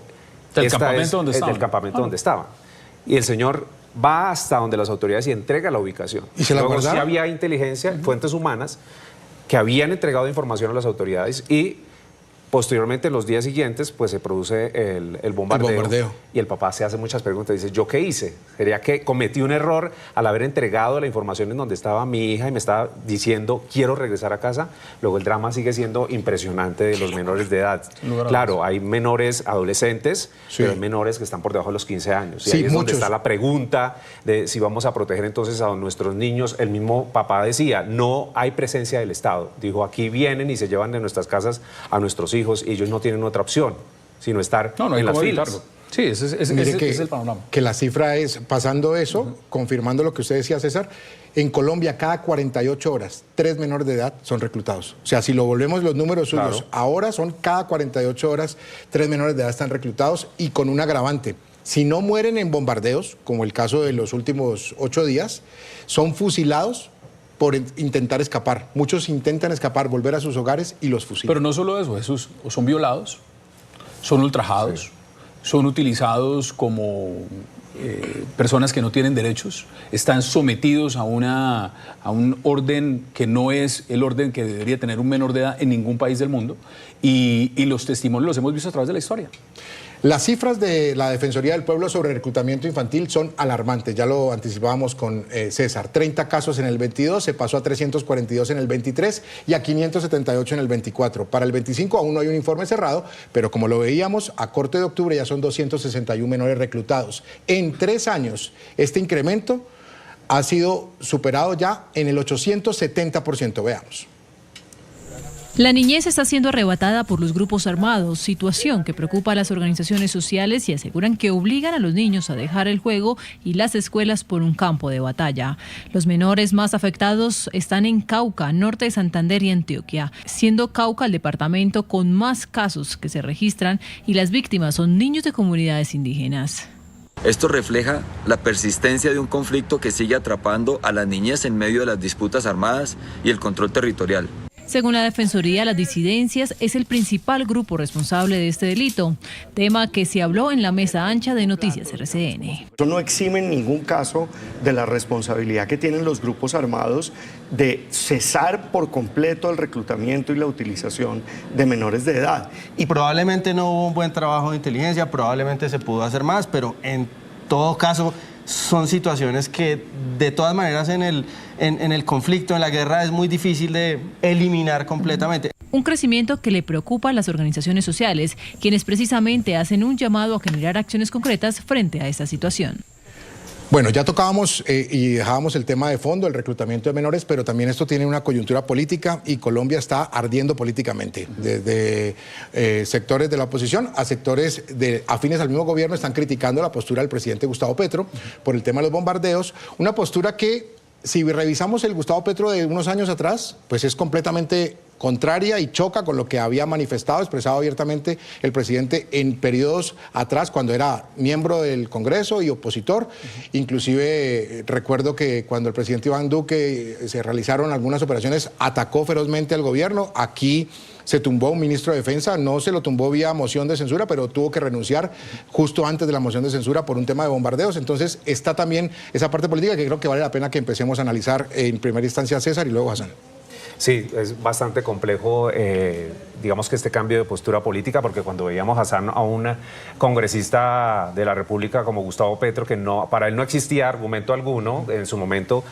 ¿Del campamento donde estaba? Del campamento donde estaba. Y el señor va hasta donde las autoridades y entrega la ubicación. ¿Y se la Luego guardaron? sí había inteligencia, fuentes humanas, que habían entregado información a las autoridades y posteriormente, en los días siguientes, pues se produce el bombardeo. Y el papá se hace muchas preguntas. Dice, ¿yo qué hice? ¿Sería que cometí un error al haber entregado la información en donde estaba mi hija y me estaba diciendo, quiero regresar a casa? Luego el drama sigue siendo impresionante de los menores de edad. Claro, hay menores adolescentes, pero hay menores que están por debajo de los 15 años. Y ahí es donde está la pregunta de si vamos a proteger entonces a nuestros niños. El mismo papá decía, no hay presencia del Estado. Dijo, aquí vienen y se llevan de nuestras casas a nuestros hijos y ellos no tienen otra opción, sino estar en las filas. Sí, ese es el panorama. Que la cifra es, pasando eso, confirmando lo que usted decía, César, en Colombia cada 48 horas, 3 menores de edad son reclutados. O sea, si lo volvemos los números suyos, ahora son cada 48 horas, 3 menores de edad están reclutados y con un agravante. Si no mueren en bombardeos, como el caso de los últimos 8 días, son fusilados por intentar escapar. Muchos intentan escapar, volver a sus hogares y los fusilan. Pero no solo eso, Jesús, son violados, son ultrajados, son utilizados como personas que no tienen derechos, están sometidos a un orden que no es el orden que debería tener un menor de edad en ningún país del mundo, y los testimonios los hemos visto a través de la historia. Las cifras de la Defensoría del Pueblo sobre reclutamiento infantil son alarmantes, ya lo anticipábamos con César. 30 casos en el 22, se pasó a 342 en el 23 y a 578 en el 24. Para el 25 aún no hay un informe cerrado, pero como lo veíamos, a corte de octubre ya son 261 menores reclutados. En 3 años, este incremento ha sido superado ya en el 870%, veamos. La niñez está siendo arrebatada por los grupos armados, situación que preocupa a las organizaciones sociales y aseguran que obligan a los niños a dejar el juego y las escuelas por un campo de batalla. Los menores más afectados están en Cauca, norte de Santander y Antioquia, siendo Cauca el departamento con más casos que se registran y las víctimas son niños de comunidades indígenas. Esto refleja la persistencia de un conflicto que sigue atrapando a la niñez en medio de las disputas armadas y el control territorial. Según la Defensoría, las disidencias es el principal grupo responsable de este delito, tema que se habló en la mesa ancha de Noticias RCN. Eso no exime en ningún caso de la responsabilidad que tienen los grupos armados de cesar por completo el reclutamiento y la utilización de menores de edad. Y probablemente no hubo un buen trabajo de inteligencia, probablemente se pudo hacer más, pero en todo caso son situaciones que de todas maneras en el conflicto, en la guerra, es muy difícil de eliminar completamente. Un crecimiento que le preocupa a las organizaciones sociales, quienes precisamente hacen un llamado a generar acciones concretas frente a esta situación. Bueno, ya tocábamos y dejábamos el tema de fondo, el reclutamiento de menores, pero también esto tiene una coyuntura política y Colombia está ardiendo políticamente. Desde sectores de la oposición a sectores afines al mismo gobierno están criticando la postura del presidente Gustavo Petro por el tema de los bombardeos, una postura que, si revisamos el Gustavo Petro de unos años atrás, pues es completamente contraria y choca con lo que había manifestado, expresado abiertamente el presidente en periodos atrás, cuando era miembro del Congreso y opositor. Inclusive recuerdo que cuando el presidente Iván Duque se realizaron algunas operaciones, atacó ferozmente al gobierno. Aquí se tumbó un ministro de Defensa, no se lo tumbó vía moción de censura, pero tuvo que renunciar justo antes de la moción de censura por un tema de bombardeos. Entonces está también esa parte política que creo que vale la pena que empecemos a analizar en primera instancia César y luego Hassan. Sí, es bastante complejo, digamos que este cambio de postura política, porque cuando veíamos a un congresista de la República como Gustavo Petro, que para él no existía argumento alguno en su momento,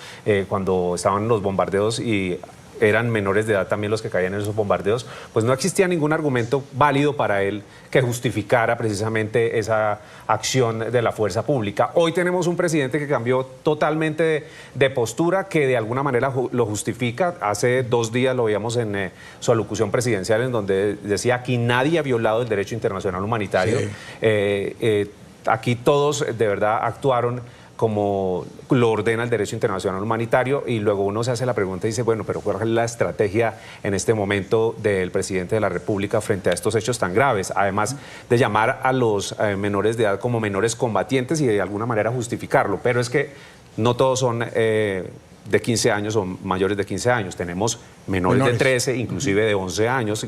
cuando estaban los bombardeos y eran menores de edad también los que caían en esos bombardeos, pues no existía ningún argumento válido para él que justificara precisamente esa acción de la fuerza pública. Hoy tenemos un presidente que cambió totalmente de postura, que de alguna manera lo justifica. Hace 2 días lo veíamos en su alocución presidencial, en donde decía aquí nadie ha violado el derecho internacional humanitario. Sí. Aquí todos de verdad actuaron como lo ordena el derecho internacional humanitario, y luego uno se hace la pregunta y dice, bueno, pero ¿cuál es la estrategia en este momento del presidente de la República frente a estos hechos tan graves? Además de llamar a los menores de edad como menores combatientes y de alguna manera justificarlo, pero es que no todos son de 15 años o mayores de 15 años, tenemos menores de 13, inclusive de 11 años,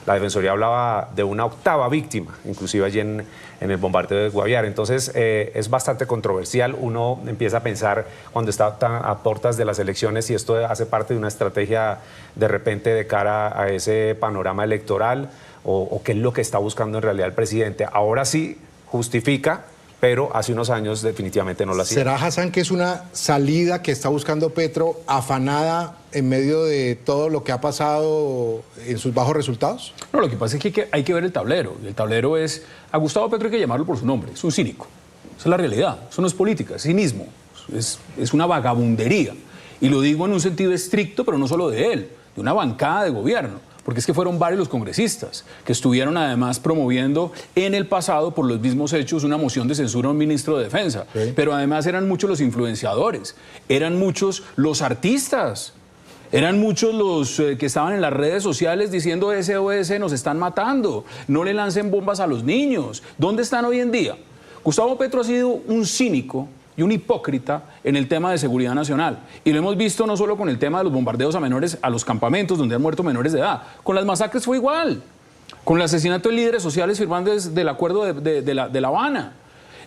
La Defensoría hablaba de una 8ª víctima, inclusive allí en el bombardeo de Guaviare. Entonces es bastante controversial. Uno empieza a pensar cuando está a puertas de las elecciones si esto hace parte de una estrategia de repente de cara a ese panorama electoral o qué es lo que está buscando en realidad el presidente. Ahora sí justifica, pero hace unos años definitivamente no lo hacía. ¿Será, Hassan, que es una salida que está buscando Petro afanada en medio de todo lo que ha pasado en sus bajos resultados? No, lo que pasa es que hay que ver el tablero. Y el tablero es, a Gustavo Petro hay que llamarlo por su nombre, es un cínico. Esa es la realidad, eso no es política, es cinismo, es una vagabundería. Y lo digo en un sentido estricto, pero no solo de él, de una bancada de gobierno. Porque es que fueron varios los congresistas que estuvieron además promoviendo en el pasado por los mismos hechos una moción de censura a un ministro de Defensa. Sí. Pero además eran muchos los influenciadores, eran muchos los artistas, eran muchos los que estaban en las redes sociales diciendo SOS, nos están matando, no le lancen bombas a los niños. ¿Dónde están hoy en día? Gustavo Petro ha sido un cínico y un hipócrita en el tema de seguridad nacional. Y lo hemos visto no solo con el tema de los bombardeos a menores, a los campamentos donde han muerto menores de edad. Con las masacres fue igual. Con el asesinato de líderes sociales firmantes del acuerdo de La Habana.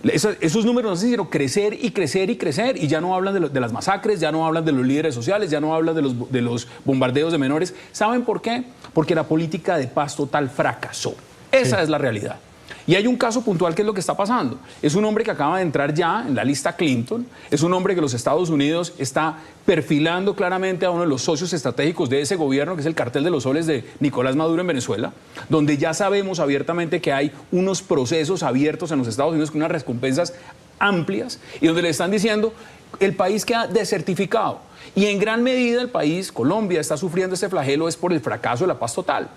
Esos números nos hicieron crecer y crecer y crecer. Y ya no hablan de las masacres, ya no hablan de los líderes sociales, ya no hablan de los bombardeos de menores. ¿Saben por qué? Porque la política de paz total fracasó. Esa es la realidad. Y hay un caso puntual que es lo que está pasando. Es un hombre que acaba de entrar ya en la lista Clinton, es un hombre que los Estados Unidos está perfilando claramente a uno de los socios estratégicos de ese gobierno, que es el cartel de los soles de Nicolás Maduro en Venezuela, donde ya sabemos abiertamente que hay unos procesos abiertos en los Estados Unidos con unas recompensas amplias y donde le están diciendo el país queda desertificado. Y en gran medida el país, Colombia, está sufriendo este flagelo es por el fracaso de la paz total.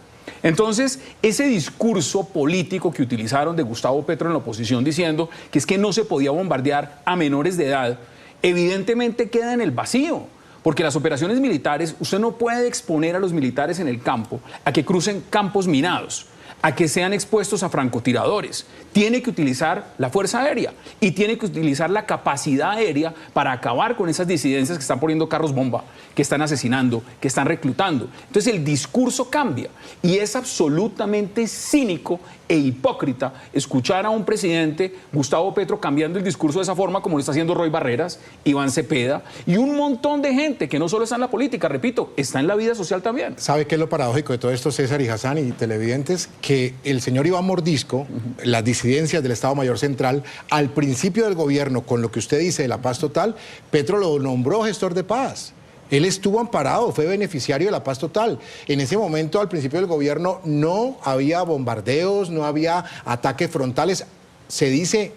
Entonces, ese discurso político que utilizaron de Gustavo Petro en la oposición diciendo que es que no se podía bombardear a menores de edad, evidentemente queda en el vacío, porque las operaciones militares, usted no puede exponer a los militares en el campo a que crucen campos minados, a que sean expuestos a francotiradores. Tiene que utilizar la fuerza aérea y tiene que utilizar la capacidad aérea para acabar con esas disidencias que están poniendo carros bomba, que están asesinando, que están reclutando. Entonces el discurso cambia y es absolutamente cínico e hipócrita escuchar a un presidente, Gustavo Petro, cambiando el discurso de esa forma como lo está haciendo Roy Barreras, Iván Cepeda y un montón de gente que no solo está en la política, repito, está en la vida social también. ¿Sabe qué es lo paradójico de todo esto, César y Hassan y televidentes? Que el señor Iván Mordisco, las disidencias del Estado Mayor Central, al principio del gobierno, con lo que usted dice de la paz total, Petro lo nombró gestor de paz. Él estuvo amparado, fue beneficiario de la paz total. En ese momento, al principio del gobierno, no había bombardeos, no había ataques frontales. Se dice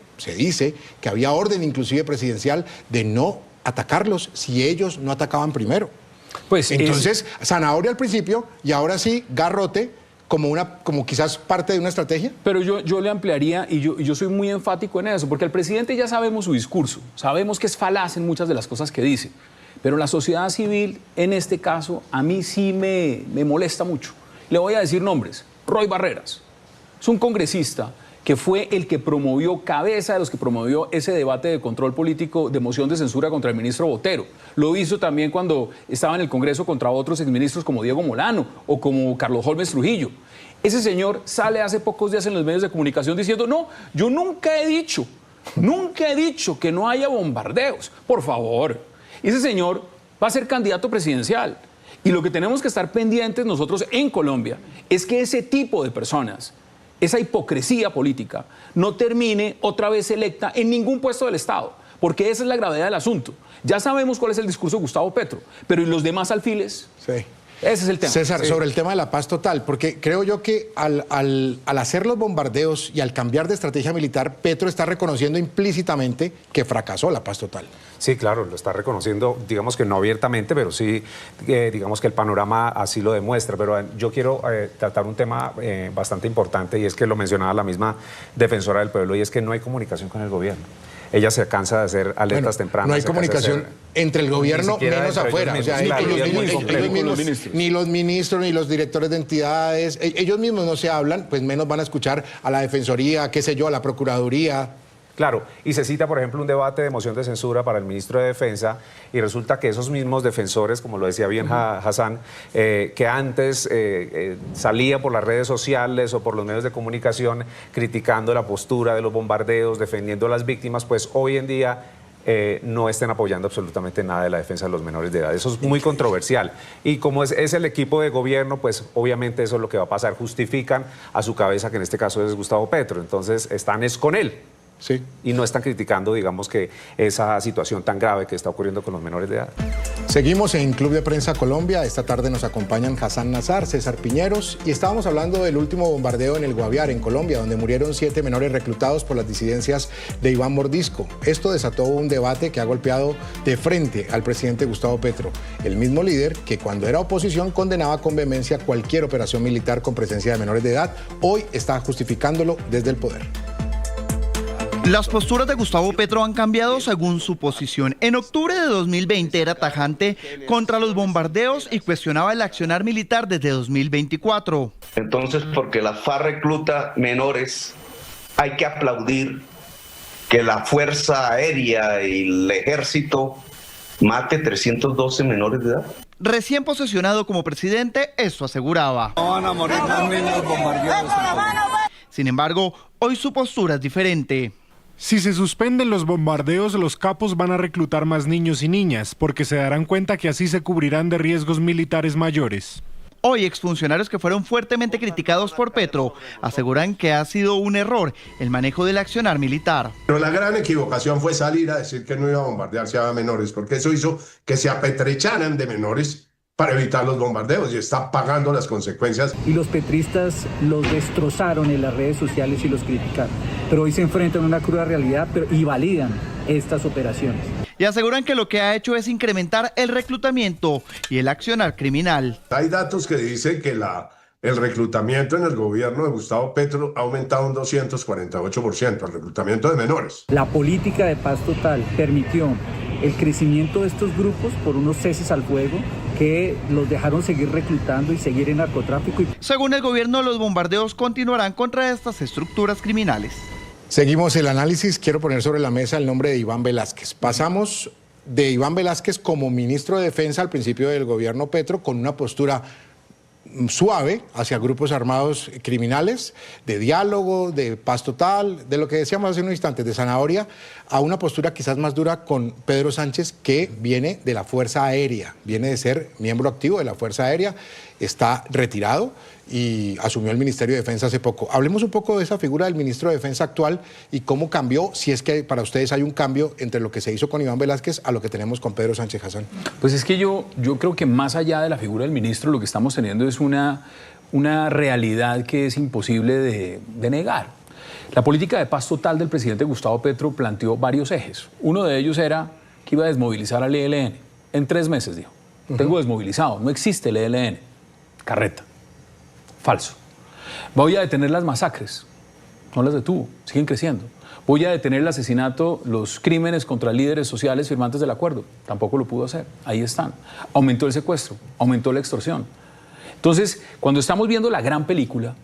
que había orden inclusive presidencial de no atacarlos si ellos no atacaban primero. Pues entonces, zanahoria al principio y ahora sí, garrote, como quizás parte de una estrategia. Pero yo le ampliaría y yo soy muy enfático en eso, porque el presidente ya sabemos su discurso, sabemos que es falaz en muchas de las cosas que dice. Pero la sociedad civil, en este caso, a mí sí me molesta mucho. Le voy a decir nombres. Roy Barreras es un congresista que fue el que promovió, cabeza de los que promovió ese debate de control político de moción de censura contra el ministro Botero. Lo hizo también cuando estaba en el Congreso contra otros exministros como Diego Molano o como Carlos Holmes Trujillo. Ese señor sale hace pocos días en los medios de comunicación diciendo, no, yo nunca he dicho que no haya bombardeos. Por favor. Ese señor va a ser candidato presidencial y lo que tenemos que estar pendientes nosotros en Colombia es que ese tipo de personas, esa hipocresía política, no termine otra vez electa en ningún puesto del Estado, porque esa es la gravedad del asunto. Ya sabemos cuál es el discurso de Gustavo Petro, pero ¿y los demás alfiles? Sí. Ese es el tema. César, sobre el tema de la paz total, porque creo yo que al hacer los bombardeos y al cambiar de estrategia militar, Petro está reconociendo implícitamente que fracasó la paz total. Sí, claro, lo está reconociendo, digamos que no abiertamente, pero sí, digamos que el panorama así lo demuestra. Pero yo quiero tratar un tema bastante importante y es que lo mencionaba la misma defensora del pueblo y es que no hay comunicación con el gobierno. Ella se cansa de hacer alertas tempranas. No hay comunicación entre el gobierno menos afuera. O sea, ni los ministros, ni los directores de entidades, ellos mismos no se hablan, pues menos van a escuchar a la Defensoría, qué sé yo, a la Procuraduría. Claro, y se cita, por ejemplo, un debate de moción de censura para el ministro de Defensa y resulta que esos mismos defensores, como lo decía bien Hassan, que antes salía por las redes sociales o por los medios de comunicación criticando la postura de los bombardeos, defendiendo a las víctimas, pues hoy en día no estén apoyando absolutamente nada de la defensa de los menores de edad. Eso es muy controversial. Y como es el equipo de gobierno, pues obviamente eso es lo que va a pasar. Justifican a su cabeza, que en este caso es Gustavo Petro. Entonces están con él. Sí. Y no están criticando, digamos, que esa situación tan grave que está ocurriendo con los menores de edad. Seguimos en Club de Prensa Colombia. Esta tarde nos acompañan Hassan Nazar, César Piñeros, y estábamos hablando del último bombardeo en el Guaviare, en Colombia, donde murieron 7 menores reclutados por las disidencias de Iván Mordisco. Esto desató un debate que ha golpeado de frente al presidente Gustavo Petro, el mismo líder que cuando era oposición condenaba con vehemencia cualquier operación militar con presencia de menores de edad. Hoy está justificándolo desde el poder. Las posturas de Gustavo Petro han cambiado según su posición. En octubre de 2020 era tajante contra los bombardeos y cuestionaba el accionar militar desde 2024. Entonces, porque la FARC recluta menores, hay que aplaudir que la Fuerza Aérea y el Ejército mate 312 menores de edad. Recién posesionado como presidente, eso aseguraba. No van a morir más niños bombardeados. Sin embargo, hoy su postura es diferente. Si se suspenden los bombardeos, los capos van a reclutar más niños y niñas, porque se darán cuenta que así se cubrirán de riesgos militares mayores. Hoy, exfuncionarios que fueron fuertemente criticados por Petro aseguran que ha sido un error el manejo del accionar militar. Pero la gran equivocación fue salir a decir que no iba a bombardearse a menores, porque eso hizo que se apetrecharan de menores para evitar los bombardeos y está pagando las consecuencias. Y los petristas los destrozaron en las redes sociales y los criticaron. Pero hoy se enfrentan a una cruda realidad y validan estas operaciones. Y aseguran que lo que ha hecho es incrementar el reclutamiento y el accionar criminal. Hay datos que dicen que el reclutamiento en el gobierno de Gustavo Petro ha aumentado un 248%, el reclutamiento de menores. La política de paz total permitió el crecimiento de estos grupos por unos ceses al fuego que los dejaron seguir reclutando y seguir en narcotráfico. Según el gobierno, los bombardeos continuarán contra estas estructuras criminales. Seguimos el análisis. Quiero poner sobre la mesa el nombre de Iván Velásquez. Pasamos de Iván Velásquez como ministro de Defensa al principio del gobierno Petro con una postura suave hacia grupos armados criminales, de diálogo, de paz total, de lo que decíamos hace unos instantes, de zanahoria, a una postura quizás más dura con Pedro Sánchez, que viene de la Fuerza Aérea, viene de ser miembro activo de la Fuerza Aérea, está retirado y asumió el Ministerio de Defensa hace poco. Hablemos un poco de esa figura del ministro de Defensa actual y cómo cambió, si es que para ustedes hay un cambio entre lo que se hizo con Iván Velásquez a lo que tenemos con Pedro Sánchez. Hassan. Pues es que yo creo que más allá de la figura del ministro, lo que estamos teniendo es una realidad que es imposible de negar. La política de paz total del presidente Gustavo Petro planteó varios ejes. Uno de ellos era que iba a desmovilizar al ELN. En 3 meses, dijo. Tengo desmovilizado, no existe el ELN. Carreta. Falso. Voy a detener las masacres. No las detuvo, siguen creciendo. Voy a detener el asesinato, los crímenes contra líderes sociales firmantes del acuerdo. Tampoco lo pudo hacer. Ahí están. Aumentó el secuestro, aumentó la extorsión. Entonces, cuando estamos viendo la gran película,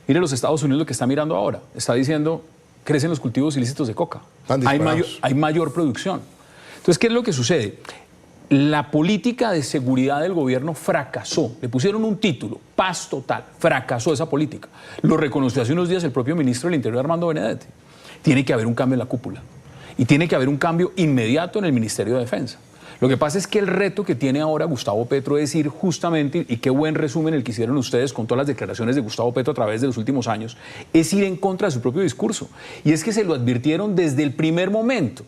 mire los Estados Unidos lo que está mirando ahora. Está diciendo, crecen los cultivos ilícitos de coca. Hay mayor producción. Entonces, ¿qué es lo que sucede? La política de seguridad del gobierno fracasó. Le pusieron un título, paz total. Fracasó esa política. Lo reconoció hace unos días el propio ministro del Interior, Armando Benedetti. Tiene que haber un cambio en la cúpula. Y tiene que haber un cambio inmediato en el Ministerio de Defensa. Lo que pasa es que el reto que tiene ahora Gustavo Petro es ir justamente, y qué buen resumen el que hicieron ustedes con todas las declaraciones de Gustavo Petro a través de los últimos años, es ir en contra de su propio discurso. Y es que se lo advirtieron desde el primer momento.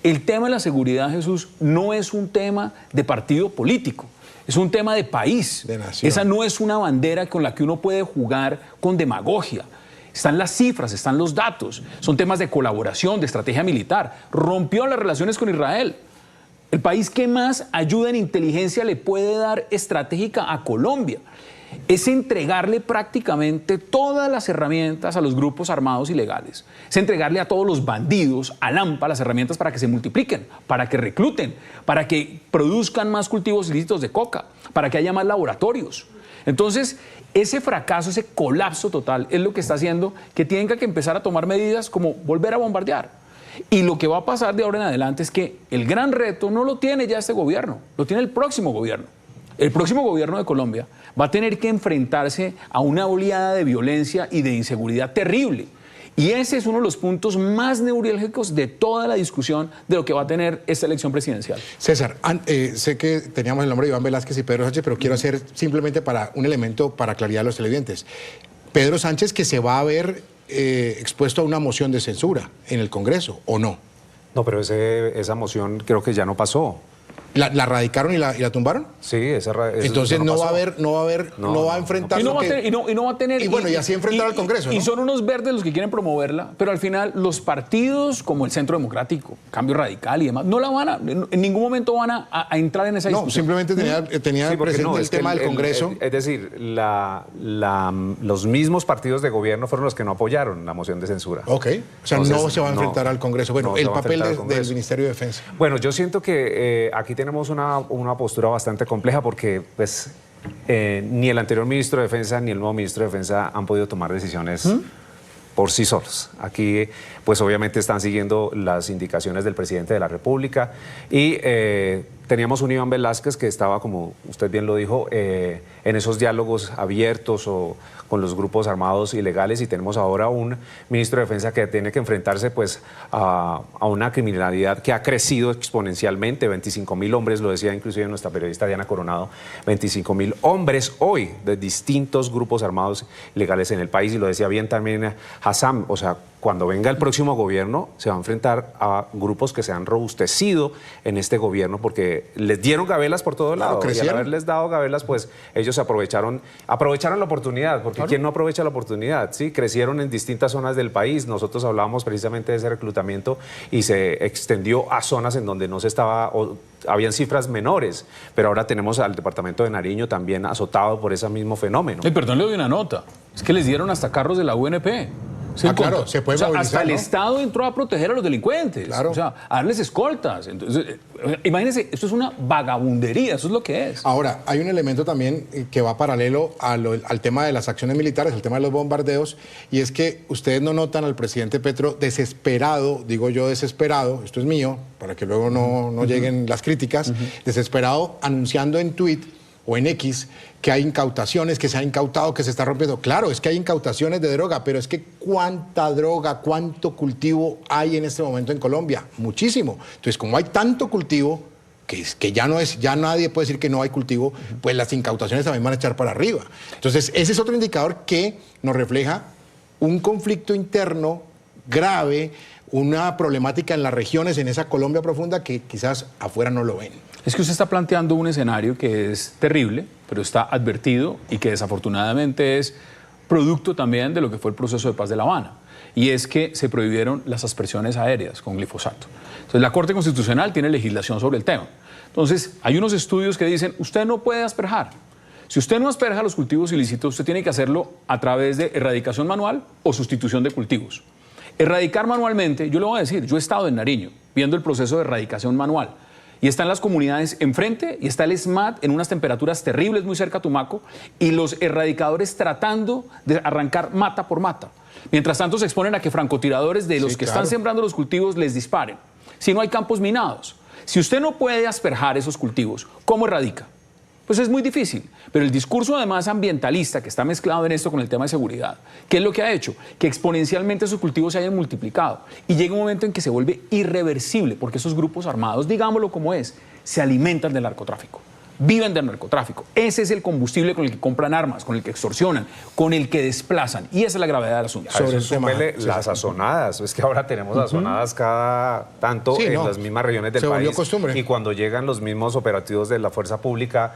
El tema de la seguridad, Jesús, no es un tema de partido político, es un tema de país. De nación. Esa no es una bandera con la que uno puede jugar con demagogia. Están las cifras, están los datos, son temas de colaboración, de estrategia militar. Rompió las relaciones con Israel. El país que más ayuda en inteligencia le puede dar estratégica a Colombia es entregarle prácticamente todas las herramientas a los grupos armados ilegales. Es entregarle a todos los bandidos, al AMPA, las herramientas para que se multipliquen, para que recluten, para que produzcan más cultivos ilícitos de coca, para que haya más laboratorios. Entonces, ese fracaso, ese colapso total es lo que está haciendo que tenga que empezar a tomar medidas como volver a bombardear. Y lo que va a pasar de ahora en adelante es que el gran reto no lo tiene ya este gobierno, lo tiene el próximo gobierno. El próximo gobierno de Colombia va a tener que enfrentarse a una oleada de violencia y de inseguridad terrible. Y ese es uno de los puntos más neurálgicos de toda la discusión de lo que va a tener esta elección presidencial. César, sé que teníamos el nombre de Iván Velázquez y Pedro Sánchez, pero quiero hacer simplemente para un elemento para claridad a los televidentes. Pedro Sánchez que se va a ver expuesto a una moción de censura en el Congreso, ¿o no? No, pero esa moción creo que ya no pasó. ¿La radicaron y la tumbaron? Sí, entonces no va a enfrentar y no va a tener y bueno, y así enfrentar al Congreso, ¿no? Y son unos verdes los que quieren promoverla, pero al final los partidos como el Centro Democrático, Cambio Radical y demás, no la van en ningún momento van a entrar en esa discusión. No, simplemente tenía presente el tema del Congreso. Es decir, los mismos partidos de gobierno fueron los que no apoyaron la moción de censura. Ok, o sea, entonces, no se va a enfrentar al Congreso. Bueno, el papel del Ministerio de Defensa. Bueno, yo siento que aquí tenemos una postura bastante compleja porque pues, ni el anterior ministro de Defensa ni el nuevo ministro de Defensa han podido tomar decisiones por sí solos. Aquí pues obviamente están siguiendo las indicaciones del presidente de la República y teníamos un Iván Velázquez que estaba, como usted bien lo dijo, en esos diálogos abiertos o con los grupos armados ilegales, y tenemos ahora un ministro de Defensa que tiene que enfrentarse pues a una criminalidad que ha crecido exponencialmente, 25.000 hombres, lo decía inclusive nuestra periodista Diana Coronado, 25.000 hombres hoy de distintos grupos armados ilegales en el país, y lo decía bien también Hassam, o sea, cuando venga el próximo gobierno se va a enfrentar a grupos que se han robustecido en este gobierno porque les dieron gabelas por todo lado, y al haberles dado gabelas pues ellos aprovecharon la oportunidad, porque ¿quién no aprovecha la oportunidad? ¿Sí? Crecieron en distintas zonas del país, nosotros hablábamos precisamente de ese reclutamiento y se extendió a zonas en donde no se estaba, habían cifras menores, pero ahora tenemos al departamento de Nariño también azotado por ese mismo fenómeno. Perdón, le doy una nota, es que les dieron hasta carros de la UNP. Claro, se puede movilizar, hasta el ¿no? Estado entró a proteger a los delincuentes, claro. O sea, a darles escoltas. Entonces, imagínense, esto es una vagabundería, eso es lo que es. Ahora, hay un elemento también que va paralelo al tema de las acciones militares, el tema de los bombardeos, y es que ustedes no notan al presidente Petro desesperado, digo yo desesperado, esto es mío, para que luego no lleguen las críticas, desesperado anunciando en tuit o en X, que hay incautaciones, que se ha incautado, que se está rompiendo. Claro, es que hay incautaciones de droga, pero es que ¿cuánta droga, cuánto cultivo hay en este momento en Colombia? Muchísimo. Entonces, como hay tanto cultivo, que ya nadie puede decir que no hay cultivo, pues las incautaciones también van a echar para arriba. Entonces, ese es otro indicador que nos refleja un conflicto interno grave, una problemática en las regiones, en esa Colombia profunda que quizás afuera no lo ven. Es que usted está planteando un escenario que es terrible, pero está advertido y que desafortunadamente es producto también de lo que fue el proceso de paz de La Habana. Y es que se prohibieron las aspersiones aéreas con glifosato. Entonces, la Corte Constitucional tiene legislación sobre el tema. Entonces, hay unos estudios que dicen, usted no puede asperjar. Si usted no asperja los cultivos ilícitos, usted tiene que hacerlo a través de erradicación manual o sustitución de cultivos. Erradicar manualmente, yo le voy a decir, yo he estado en Nariño viendo el proceso de erradicación manual. Y están las comunidades enfrente y está el SMAT en unas temperaturas terribles muy cerca a Tumaco y los erradicadores tratando de arrancar mata por mata. Mientras tanto se exponen a que francotiradores de los que están sembrando los cultivos les disparen. Si no hay campos minados, si usted no puede asperjar esos cultivos, ¿cómo erradica? Pues es muy difícil, pero el discurso además ambientalista que está mezclado en esto con el tema de seguridad, ¿qué es lo que ha hecho? Que exponencialmente esos cultivos se hayan multiplicado y llega un momento en que se vuelve irreversible porque esos grupos armados, digámoslo como es, se alimentan del narcotráfico, viven del narcotráfico. Ese es el combustible con el que compran armas, con el que extorsionan, con el que desplazan y esa es la gravedad del asunto. Sobre el tema, las azonadas, es que ahora tenemos azonadas cada tanto en las mismas regiones del país y cuando llegan los mismos operativos de la fuerza pública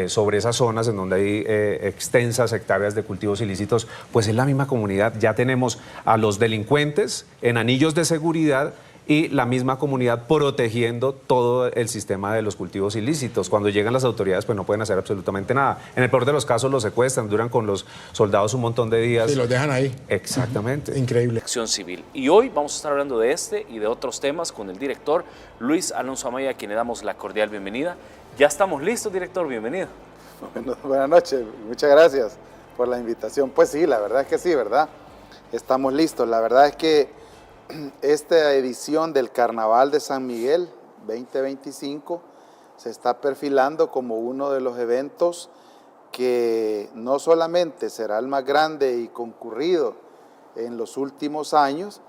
sobre esas zonas en donde hay extensas hectáreas de cultivos ilícitos, pues es la misma comunidad. Ya tenemos a los delincuentes en anillos de seguridad y la misma comunidad protegiendo todo el sistema de los cultivos ilícitos. Cuando llegan las autoridades, pues no pueden hacer absolutamente nada. En el peor de los casos los secuestran, duran con los soldados un montón de días. Y los dejan ahí. Exactamente. Increíble. Acción civil. Y hoy vamos a estar hablando de este y de otros temas con el director Luis Alonso Amaya, a quien le damos la cordial bienvenida. Ya estamos listos, director, bienvenido. Bueno, buenas noches, muchas gracias por la invitación. Pues sí, la verdad es que sí, ¿verdad? Estamos listos. La verdad es que esta edición del Carnaval de San Miguel 2025 se está perfilando como uno de los eventos que no solamente será el más grande y concurrido en los últimos años,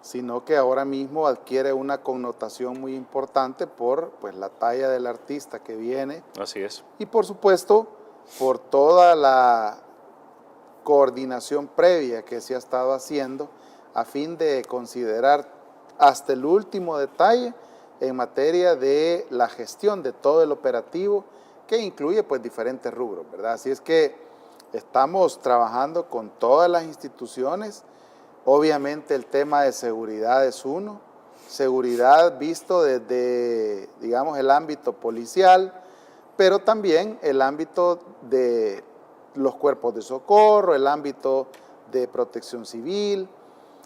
sino que ahora mismo adquiere una connotación muy importante por pues, la talla del artista que viene. Así es. Y por supuesto, por toda la coordinación previa que se ha estado haciendo a fin de considerar hasta el último detalle en materia de la gestión de todo el operativo, que incluye pues diferentes rubros, ¿verdad? Así es que estamos trabajando con todas las instituciones. Obviamente el tema de seguridad es uno, seguridad visto desde, digamos, el ámbito policial, pero también el ámbito de los cuerpos de socorro, el ámbito de protección civil.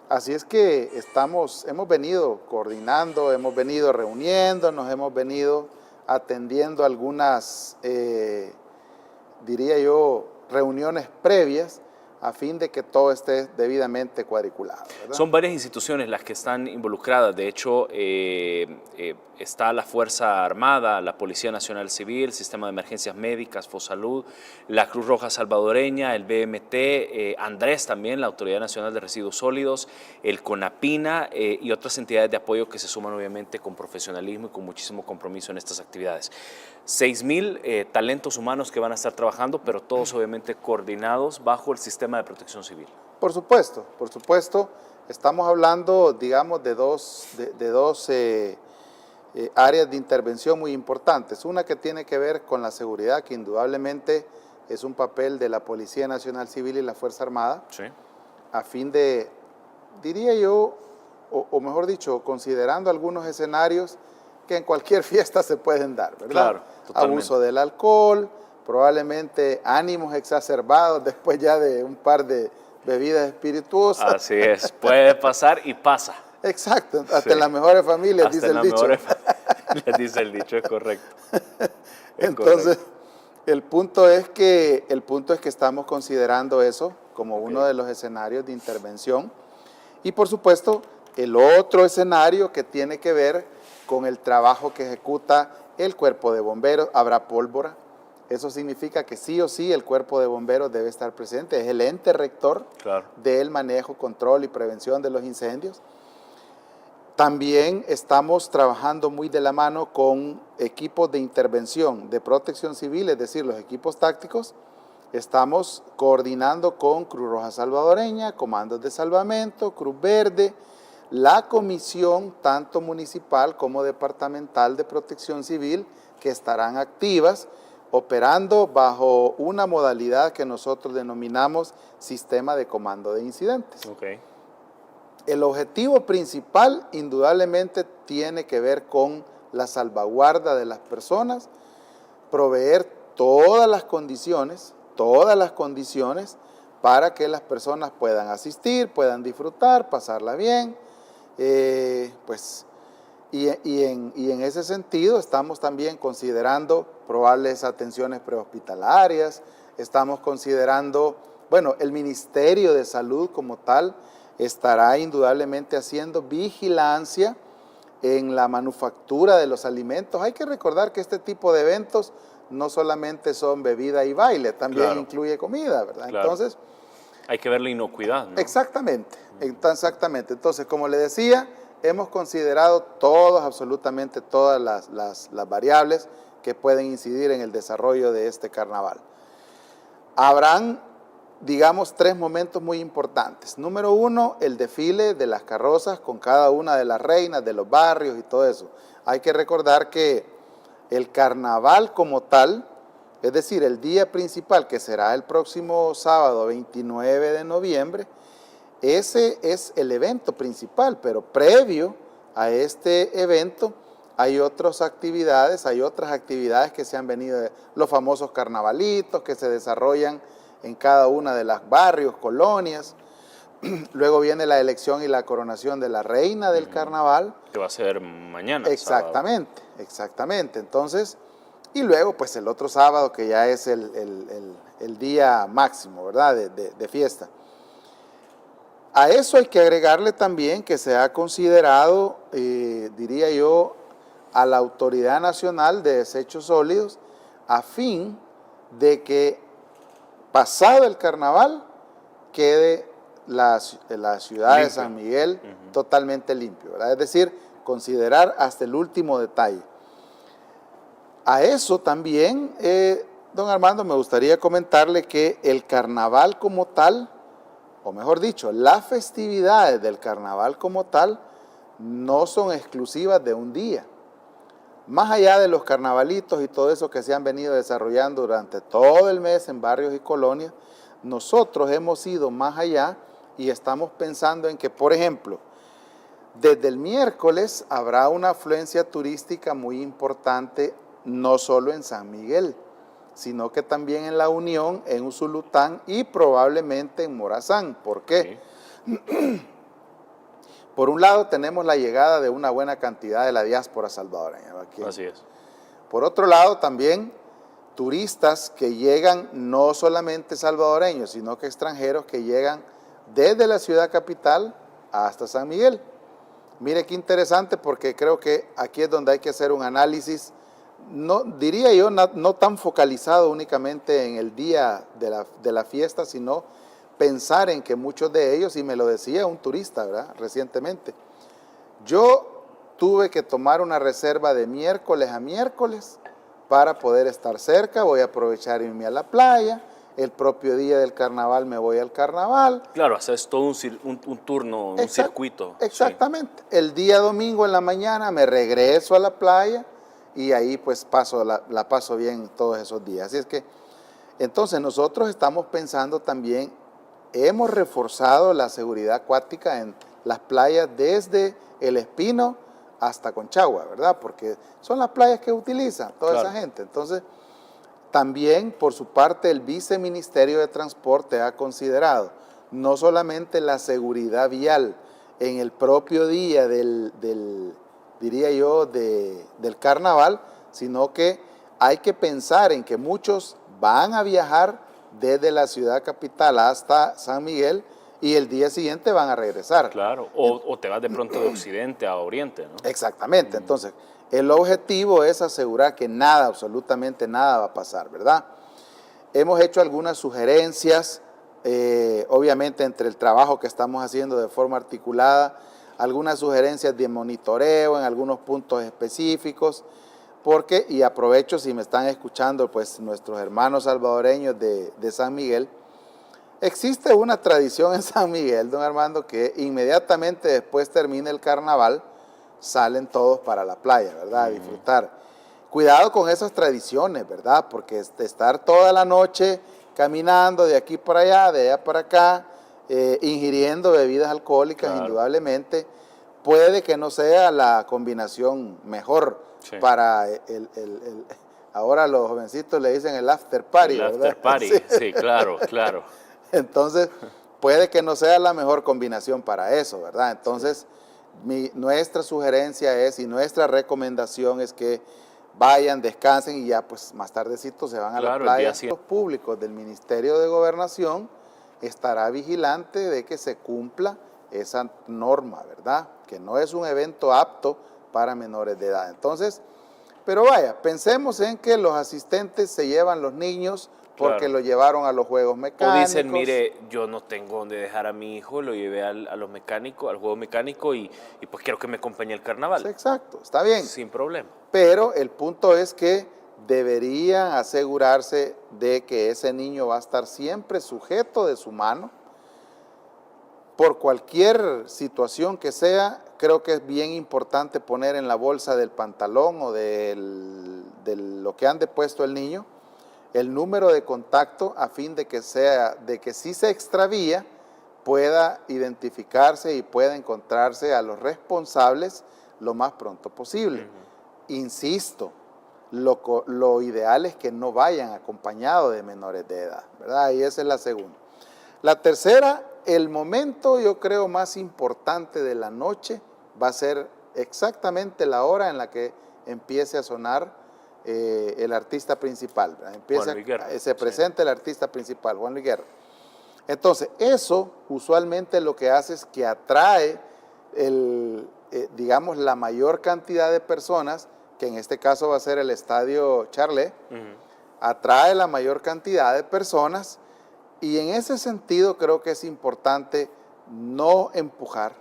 Así es que hemos venido coordinando, hemos venido reuniéndonos, hemos venido atendiendo algunas, diría yo, reuniones previas a fin de que todo esté debidamente cuadriculado, ¿verdad? Son varias instituciones las que están involucradas. De hecho, está la Fuerza Armada, la Policía Nacional Civil, Sistema de Emergencias Médicas, Fosalud, la Cruz Roja Salvadoreña, el BMT, Andrés también, la Autoridad Nacional de Residuos Sólidos, el CONAPINA y otras entidades de apoyo que se suman obviamente con profesionalismo y con muchísimo compromiso en estas actividades. 6,000 talentos humanos que van a estar trabajando, pero todos obviamente coordinados bajo el sistema de protección civil. Por supuesto. Estamos hablando, digamos, de dos áreas de intervención muy importantes. Una que tiene que ver con la seguridad, que indudablemente es un papel de la Policía Nacional Civil y la Fuerza Armada, sí, a fin de, diría yo, o mejor dicho, considerando algunos escenarios que en cualquier fiesta se pueden dar, ¿verdad? Claro, totalmente. Abuso del alcohol, probablemente ánimos exacerbados después ya de un par de bebidas espirituosas. Así es, puede pasar y pasa. Exacto, hasta en las mejores familias, dice el dicho. Dice el dicho, es correcto. Entonces, el punto es que estamos considerando eso como uno de los escenarios de intervención. Y por supuesto, el otro escenario que tiene que ver con el trabajo que ejecuta el cuerpo de bomberos. Habrá pólvora. Eso significa que sí o sí el cuerpo de bomberos debe estar presente. Es el ente rector del manejo, control y prevención de los incendios. También estamos trabajando muy de la mano con equipos de intervención de protección civil, es decir, los equipos tácticos. Estamos coordinando con Cruz Roja Salvadoreña, Comandos de Salvamento, Cruz Verde, la comisión tanto municipal como departamental de protección civil, que estarán activas, operando bajo una modalidad que nosotros denominamos sistema de comando de incidentes. Okay. El objetivo principal indudablemente tiene que ver con la salvaguarda de las personas, proveer todas las condiciones para que las personas puedan asistir, puedan disfrutar, pasarla bien, y en ese sentido estamos también considerando probables atenciones prehospitalarias, estamos considerando, bueno, el Ministerio de Salud como tal estará indudablemente haciendo vigilancia en la manufactura de los alimentos. Hay que recordar que este tipo de eventos no solamente son bebida y baile, también incluye comida, ¿verdad? Claro. Entonces, hay que ver la inocuidad, ¿no? Exactamente. Entonces, como le decía, hemos considerado absolutamente todas las variables que pueden incidir en el desarrollo de este carnaval. Habrán, digamos, 3 momentos muy importantes. Número 1, el desfile de las carrozas con cada una de las reinas de los barrios y todo eso. Hay que recordar que el carnaval como tal, es decir, el día principal, que será el próximo sábado 29 de noviembre, ese es el evento principal, pero previo a este evento hay otras actividades que se han venido, los famosos carnavalitos que se desarrollan en cada una de los barrios, colonias. Luego viene la elección y la coronación de la reina del carnaval. Que va a ser mañana. Exactamente, sábado. Exactamente. Entonces, y luego pues el otro sábado que ya es el día máximo, ¿verdad? De fiesta. A eso hay que agregarle también que se ha considerado, diría yo, a la Autoridad Nacional de Desechos Sólidos, a fin de que pasado el carnaval quede la ciudad de San Miguel totalmente limpio, ¿verdad? Es decir, considerar hasta el último detalle. A eso también, don Armando, me gustaría comentarle que el carnaval como tal, o mejor dicho, las festividades del carnaval como tal, no son exclusivas de un día. Más allá de los carnavalitos y todo eso que se han venido desarrollando durante todo el mes en barrios y colonias, nosotros hemos ido más allá y estamos pensando en que, por ejemplo, desde el miércoles habrá una afluencia turística muy importante, no solo en San Miguel, sino que también en La Unión, en Usulután y probablemente en Morazán. ¿Por qué? Sí. Por un lado tenemos la llegada de una buena cantidad de la diáspora salvadoreña. Aquí. Así es. Por otro lado también turistas que llegan, no solamente salvadoreños, sino que extranjeros que llegan desde la ciudad capital hasta San Miguel. Mire qué interesante, porque creo que aquí es donde hay que hacer un análisis, no, diría yo, no tan focalizado únicamente en el día de la fiesta, sino pensar en que muchos de ellos, y me lo decía un turista, ¿verdad?, recientemente, yo tuve que tomar una reserva de miércoles a miércoles para poder estar cerca, voy a aprovechar irme a la playa, el propio día del carnaval me voy al carnaval. Claro, haces todo un turno, un circuito. Exactamente. Sí. El día domingo en la mañana me regreso a la playa y ahí pues la paso bien todos esos días. Así es que, entonces nosotros estamos pensando también, hemos reforzado la seguridad acuática en las playas desde El Espino hasta Conchagua, ¿verdad? Porque son las playas que utilizan toda esa gente. Entonces, también, por su parte, el Viceministerio de Transporte ha considerado no solamente la seguridad vial en el propio día diría yo, del carnaval, sino que hay que pensar en que muchos van a viajar desde la ciudad capital hasta San Miguel y el día siguiente van a regresar. Claro, o te vas de pronto de occidente a oriente, ¿no? Exactamente, entonces el objetivo es asegurar que nada, absolutamente nada va a pasar, ¿verdad? Hemos hecho algunas sugerencias, obviamente entre el trabajo que estamos haciendo de forma articulada, algunas sugerencias de monitoreo en algunos puntos específicos, porque, y aprovecho si me están escuchando, pues nuestros hermanos salvadoreños de San Miguel, existe una tradición en San Miguel, don Armando, que inmediatamente después termina el carnaval, salen todos para la playa, ¿verdad? A disfrutar. Cuidado con esas tradiciones, ¿verdad? Porque estar toda la noche caminando de aquí para allá, de allá para acá, ingiriendo bebidas alcohólicas, indudablemente, puede que no sea la combinación mejor para ahora los jovencitos le dicen el after party, el ¿verdad? After party, sí, claro, claro. Entonces, puede que no sea la mejor combinación para eso, ¿verdad? Entonces, nuestra sugerencia es y nuestra recomendación es que vayan, descansen y ya pues más tardecito se van a la playa. Los públicos del Ministerio de Gobernación estará vigilante de que se cumpla esa norma, ¿verdad? Que no es un evento apto para menores de edad. Entonces, pero vaya, pensemos en que los asistentes se llevan los niños porque lo llevaron a los juegos mecánicos. O dicen, mire, yo no tengo donde dejar a mi hijo, lo llevé a los mecánicos, al juego mecánico y pues quiero que me acompañe el carnaval. Exacto, está bien. Sin problema. Pero el punto es que deberían asegurarse de que ese niño va a estar siempre sujeto de su mano. Por cualquier situación que sea, creo que es bien importante poner en la bolsa del pantalón o de lo que han depuesto el niño, el número de contacto a fin de que si se extravía pueda identificarse y pueda encontrarse a los responsables lo más pronto posible. Insisto, lo ideal es que no vayan acompañados de menores de edad, ¿verdad? Y esa es la segunda. La tercera, el momento yo creo más importante de la noche va a ser exactamente la hora en la que empiece a sonar el artista principal, se presenta el artista principal, Juan Luis Guerra. Entonces, eso usualmente lo que hace es que atrae digamos, la mayor cantidad de personas, que en este caso va a ser el Estadio Charlet, atrae la mayor cantidad de personas, y en ese sentido creo que es importante no empujar,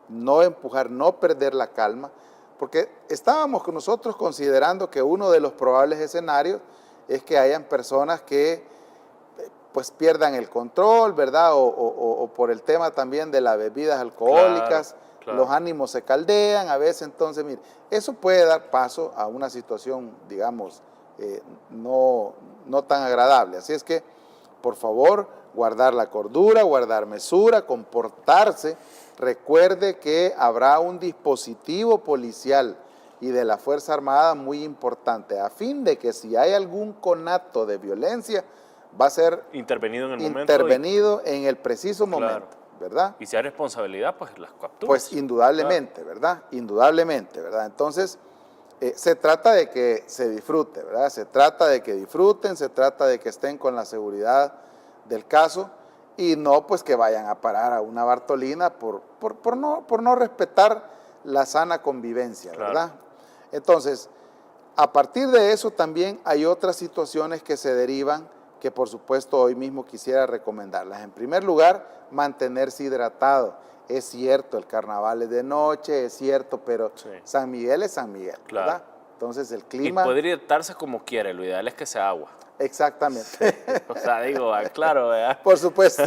no perder la calma, porque estábamos nosotros considerando que uno de los probables escenarios es que hayan personas que pues pierdan el control, ¿verdad? O por el tema también de las bebidas alcohólicas, claro. Los ánimos se caldean a veces, entonces, mire, eso puede dar paso a una situación, digamos, no tan agradable. Así es que, por favor, guardar la cordura, guardar mesura, comportarse. Recuerde que habrá un dispositivo policial y de la Fuerza Armada muy importante, a fin de que si hay algún conato de violencia, va a ser intervenido en el momento. Intervenido en el preciso momento, claro. ¿Verdad? Y si hay responsabilidad, pues las capturas. Pues indudablemente, claro. ¿Verdad? Indudablemente, ¿verdad? Entonces, se trata de que se disfrute, ¿verdad? Se trata de que disfruten, se trata de que estén con la seguridad del caso y no pues que vayan a parar a una Bartolina por no respetar la sana convivencia, ¿verdad? Claro. Entonces, a partir de eso también hay otras situaciones que se derivan que por supuesto hoy mismo quisiera recomendarlas. En primer lugar, mantenerse hidratado. Es cierto, el carnaval es de noche, es cierto, pero sí. San Miguel es San Miguel, claro. ¿Verdad? Entonces el clima... Y poder hidratarse como quiere, lo ideal es que sea agua. Exactamente. O sea, digo, claro, ¿verdad? Por supuesto.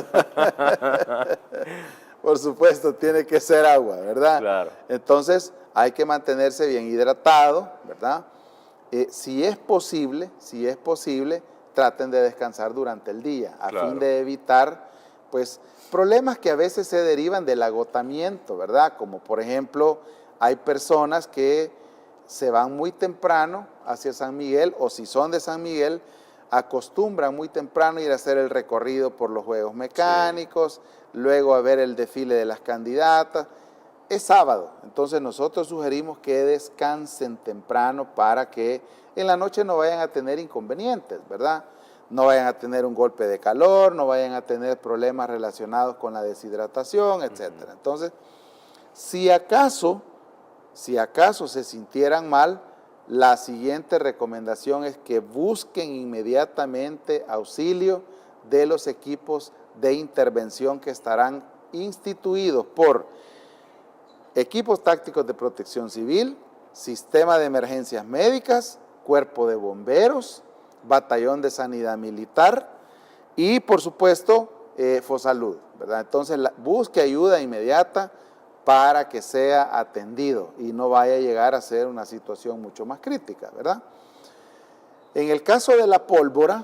Por supuesto, tiene que ser agua, ¿verdad? Claro. Entonces hay que mantenerse bien hidratado, ¿verdad? Si es posible, traten de descansar durante el día, a fin de evitar, pues, problemas que a veces se derivan del agotamiento, ¿verdad? Como, por ejemplo, hay personas que se van muy temprano hacia San Miguel, o si son de San Miguel, acostumbran muy temprano ir a hacer el recorrido por los juegos mecánicos, luego a ver el desfile de las candidatas. Es sábado, entonces nosotros sugerimos que descansen temprano para que en la noche no vayan a tener inconvenientes, ¿verdad? No vayan a tener un golpe de calor, no vayan a tener problemas relacionados con la deshidratación, etc. Entonces, si acaso se sintieran mal, la siguiente recomendación es que busquen inmediatamente auxilio de los equipos de intervención que estarán instituidos por equipos tácticos de protección civil, sistema de emergencias médicas, cuerpo de bomberos, batallón de sanidad militar y, por supuesto, Fosalud, ¿verdad? Entonces, busque ayuda inmediata para que sea atendido y no vaya a llegar a ser una situación mucho más crítica, ¿verdad? En el caso de la pólvora,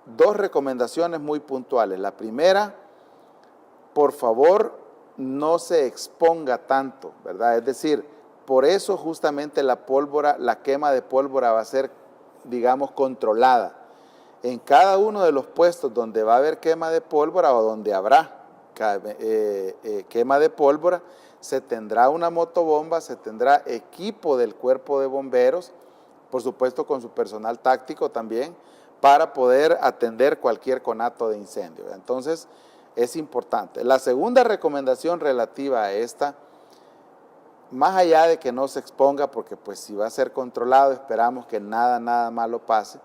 dos recomendaciones muy puntuales. La primera, por favor, no se exponga tanto, ¿verdad? Es decir, por eso justamente la quema de pólvora va a ser, digamos, controlada. En cada uno de los puestos donde va a haber quema de pólvora o donde habrá quema de pólvora, se tendrá una motobomba, se tendrá equipo del cuerpo de bomberos, por supuesto con su personal táctico también, para poder atender cualquier conato de incendio. Entonces, es importante. La segunda recomendación relativa a esta, más allá de que no se exponga, porque pues si va a ser controlado, esperamos que nada malo pase,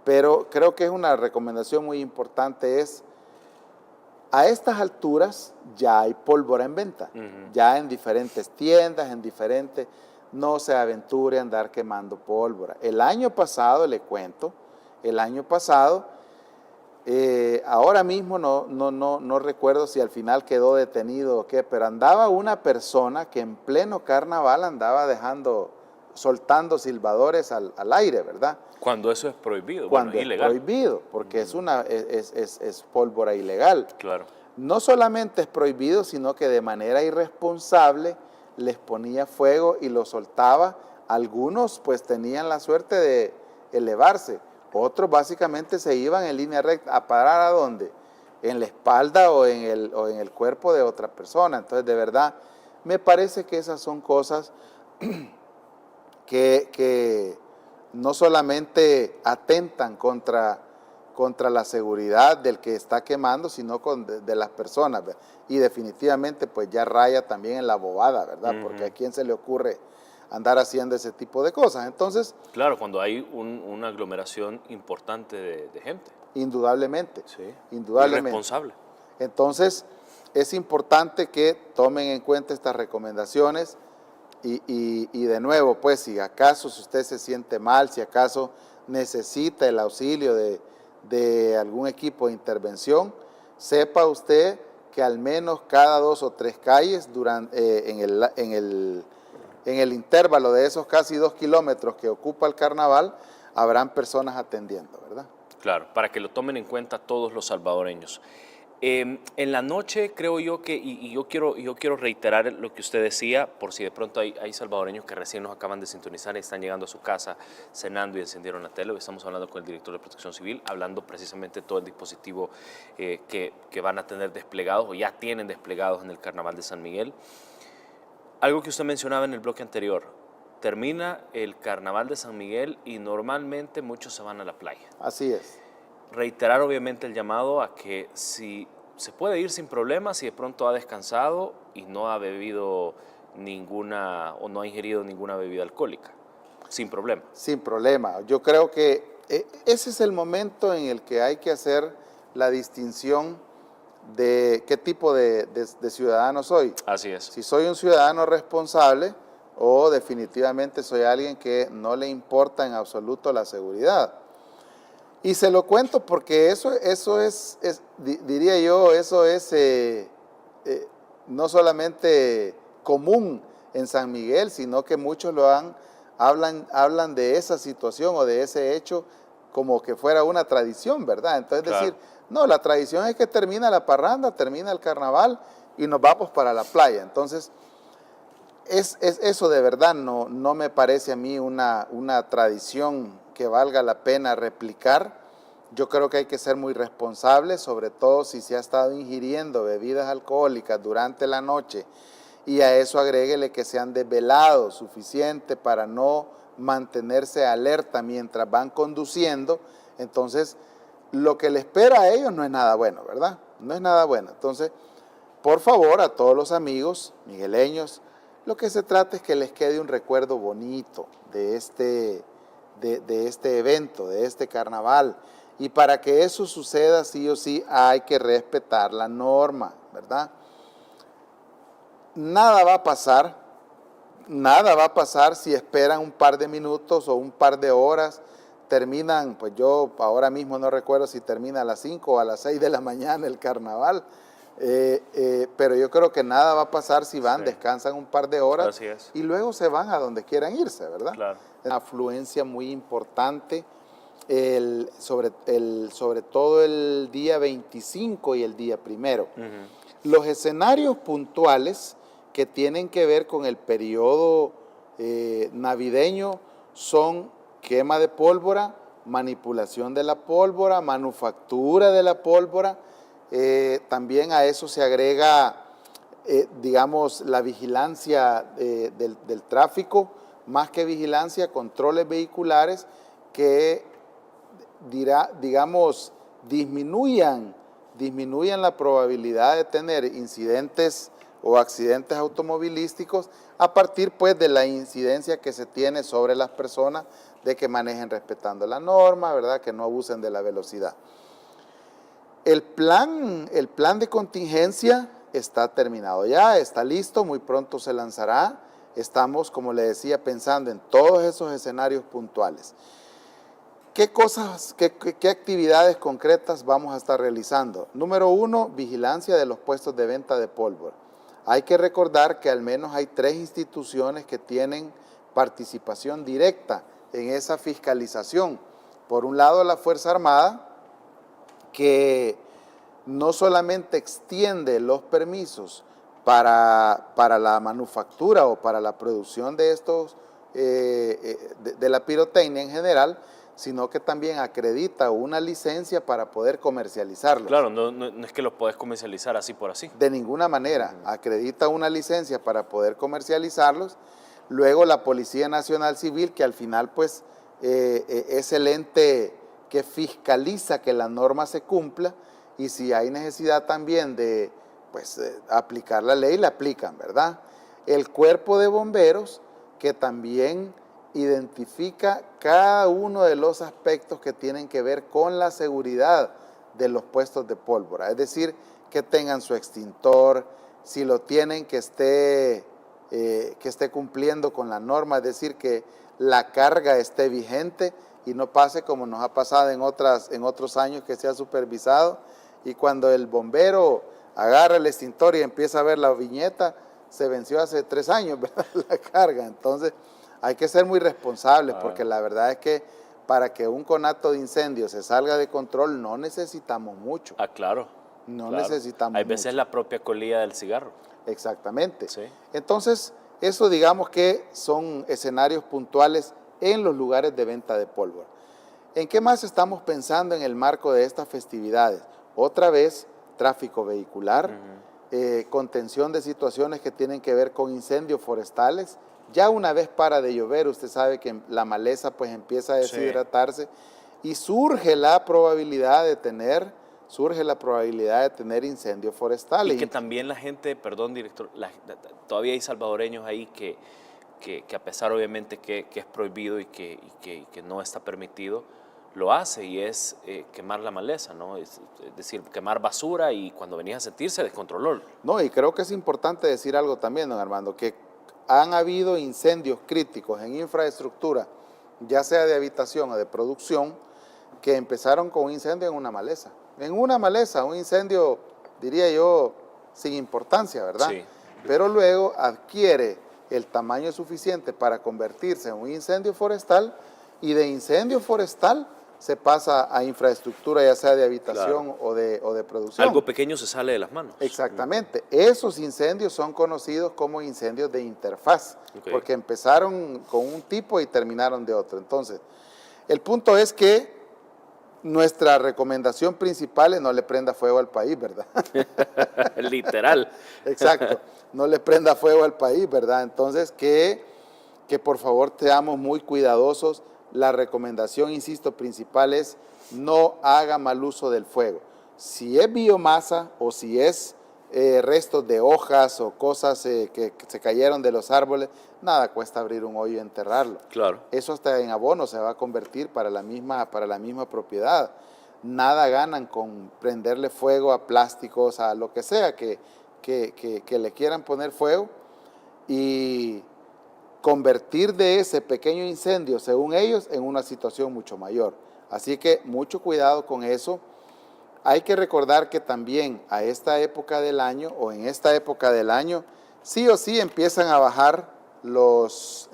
pero creo que es una recomendación muy importante, es a estas alturas ya hay pólvora en venta, ya en diferentes tiendas, no se aventure a andar quemando pólvora. El año pasado, le cuento, ahora mismo no recuerdo si al final quedó detenido o qué, pero andaba una persona que en pleno carnaval andaba soltando silbadores al aire, ¿verdad? Cuando eso es prohibido, cuando es ilegal. Prohibido, porque es pólvora ilegal. Claro. No solamente es prohibido, sino que de manera irresponsable les ponía fuego y lo soltaba. Algunos pues tenían la suerte de elevarse, otros básicamente se iban en línea recta. ¿A parar a dónde? En la espalda o en el cuerpo de otra persona. Entonces, de verdad, me parece que esas son cosas que no solamente atentan contra contra la seguridad del que está quemando, sino de las personas. Y definitivamente pues ya raya también en la bobada, ¿verdad? Porque a quién se le ocurre andar haciendo ese tipo de cosas. Entonces, claro, cuando hay una aglomeración importante de gente. Indudablemente. Sí. Indudablemente. Irresponsable. Entonces, es importante que tomen en cuenta estas recomendaciones y de nuevo, pues, si acaso si usted se siente mal, si acaso necesita el auxilio de algún equipo de intervención, sepa usted que al menos cada 2 o 3 calles en el intervalo de esos casi 2 kilómetros que ocupa el carnaval, habrán personas atendiendo, ¿verdad? Claro, para que lo tomen en cuenta todos los salvadoreños. En la noche creo yo que, y yo quiero reiterar lo que usted decía, por si de pronto hay salvadoreños que recién nos acaban de sintonizar y están llegando a su casa cenando y encendieron la tele. Hoy estamos hablando con el director de Protección Civil, hablando precisamente de todo el dispositivo que van a tener desplegados o ya tienen desplegados en el Carnaval de San Miguel. Algo que usted mencionaba en el bloque anterior, termina el Carnaval de San Miguel y normalmente muchos se van a la playa. Así es. Reiterar obviamente el llamado a que si se puede ir sin problemas, si de pronto ha descansado y no ha bebido ninguna o no ha ingerido ninguna bebida alcohólica, sin problema. Sin problema. Yo creo que ese es el momento en el que hay que hacer la distinción de qué tipo de ciudadano soy. Así es. Si soy un ciudadano responsable o definitivamente soy alguien que no le importa en absoluto la seguridad. Y se lo cuento porque eso es diría yo, eso es no solamente común en San Miguel, sino que muchos hablan de esa situación o de ese hecho como que fuera una tradición, ¿verdad? Entonces claro. Decir, no, la tradición es que termina la parranda, termina el carnaval y nos vamos para la playa. Entonces, eso de verdad no me parece a mí una tradición que valga la pena replicar. Yo creo que hay que ser muy responsables, sobre todo si se ha estado ingiriendo bebidas alcohólicas durante la noche y a eso agréguele que se han desvelado suficiente para no mantenerse alerta mientras van conduciendo. Entonces, lo que le espera a ellos no es nada bueno, ¿verdad? No es nada bueno. Entonces, por favor, a todos los amigos migueleños, lo que se trata es que les quede un recuerdo bonito de este evento, de este carnaval. Y para que eso suceda sí o sí hay que respetar la norma, ¿verdad? Nada va a pasar si esperan un par de minutos o un par de horas. Terminan, pues yo ahora mismo no recuerdo si termina a las 5 o a las 6 de la mañana el carnaval. Pero yo creo que nada va a pasar si van, sí. Descansan un par de horas y luego se van a donde quieran irse, ¿verdad? Claro. Una afluencia muy importante, sobre todo el día 25 y el día 1. Los escenarios puntuales que tienen que ver con el periodo navideño son quema de pólvora, manipulación de la pólvora, manufactura de la pólvora. También a eso se agrega, digamos, la vigilancia del tráfico, más que vigilancia, controles vehiculares que, digamos, disminuyan la probabilidad de tener incidentes o accidentes automovilísticos a partir, pues, de la incidencia que se tiene sobre las personas de que manejen respetando la norma, ¿verdad?, que no abusen de la velocidad. El plan de contingencia está terminado ya, está listo, muy pronto se lanzará. Estamos, como le decía, pensando en todos esos escenarios puntuales. ¿Qué actividades concretas vamos a estar realizando? Número 1, vigilancia de los puestos de venta de pólvora. Hay que recordar que al menos hay 3 instituciones que tienen participación directa en esa fiscalización. Por un lado, la Fuerza Armada, que no solamente extiende los permisos para la manufactura o para la producción de estos, de la pirotecnia en general, sino que también acredita una licencia para poder comercializarlos. Claro, no es que los podés comercializar así por así. De ninguna manera, acredita una licencia para poder comercializarlos. Luego la Policía Nacional Civil, que al final pues es el ente que fiscaliza que la norma se cumpla, y si hay necesidad también de aplicar la ley, la aplican, ¿verdad? El cuerpo de bomberos, que también identifica cada uno de los aspectos que tienen que ver con la seguridad de los puestos de pólvora, es decir, que tengan su extintor, si lo tienen que esté cumpliendo con la norma, es decir, que la carga esté vigente y no pase como nos ha pasado en otros años que se ha supervisado, y cuando el bombero agarra el extintor y empieza a ver la viñeta, se venció hace 3 años, ¿verdad? La carga. Entonces hay que ser muy responsables, porque la verdad es que para que un conato de incendio se salga de control no necesitamos mucho. Claro. No necesitamos Hay veces mucho. la propia colilla del cigarro. Exactamente. Sí. Entonces, eso digamos que son escenarios puntuales en los lugares de venta de pólvora. ¿En qué más estamos pensando en el marco de estas festividades? Otra vez, tráfico vehicular, contención de situaciones que tienen que ver con incendios forestales. Ya una vez para de llover, usted sabe que la maleza pues empieza a deshidratarse, y surge la probabilidad de tener incendios forestales. Y que también la gente, perdón director, todavía hay salvadoreños ahí que a pesar obviamente que es prohibido y que no está permitido, lo hace, y es quemar la maleza, ¿no? Es decir, quemar basura, y cuando venís a sentir se descontroló. No, y creo que es importante decir algo también, don Armando, que han habido incendios críticos en infraestructura, ya sea de habitación o de producción, que empezaron con un incendio en una maleza. En una maleza, un incendio, diría yo, sin importancia, ¿verdad? Sí. Pero luego adquiere el tamaño suficiente para convertirse en un incendio forestal, y de incendio forestal se pasa a infraestructura, ya sea de habitación o de producción. Algo pequeño se sale de las manos. Exactamente. Esos incendios son conocidos como incendios de interfaz, porque empezaron con un tipo y terminaron de otro. Entonces, el punto es que nuestra recomendación principal es no le prenda fuego al país, ¿verdad? Literal. Exacto. No le prenda fuego al país, ¿verdad? Entonces, que por favor seamos muy cuidadosos. La recomendación, insisto, principal es no haga mal uso del fuego. Si es biomasa o si es restos de hojas o cosas que se cayeron de los árboles, nada cuesta abrir un hoyo y enterrarlo. Claro. Eso hasta en abono se va a convertir para la misma propiedad. Nada ganan con prenderle fuego a plásticos, a lo que sea que le quieran poner fuego, y convertir de ese pequeño incendio, según ellos, en una situación mucho mayor. Así que mucho cuidado con eso. Hay que recordar que también a esta época del año, o en esta época del año, sí o sí empiezan a bajar los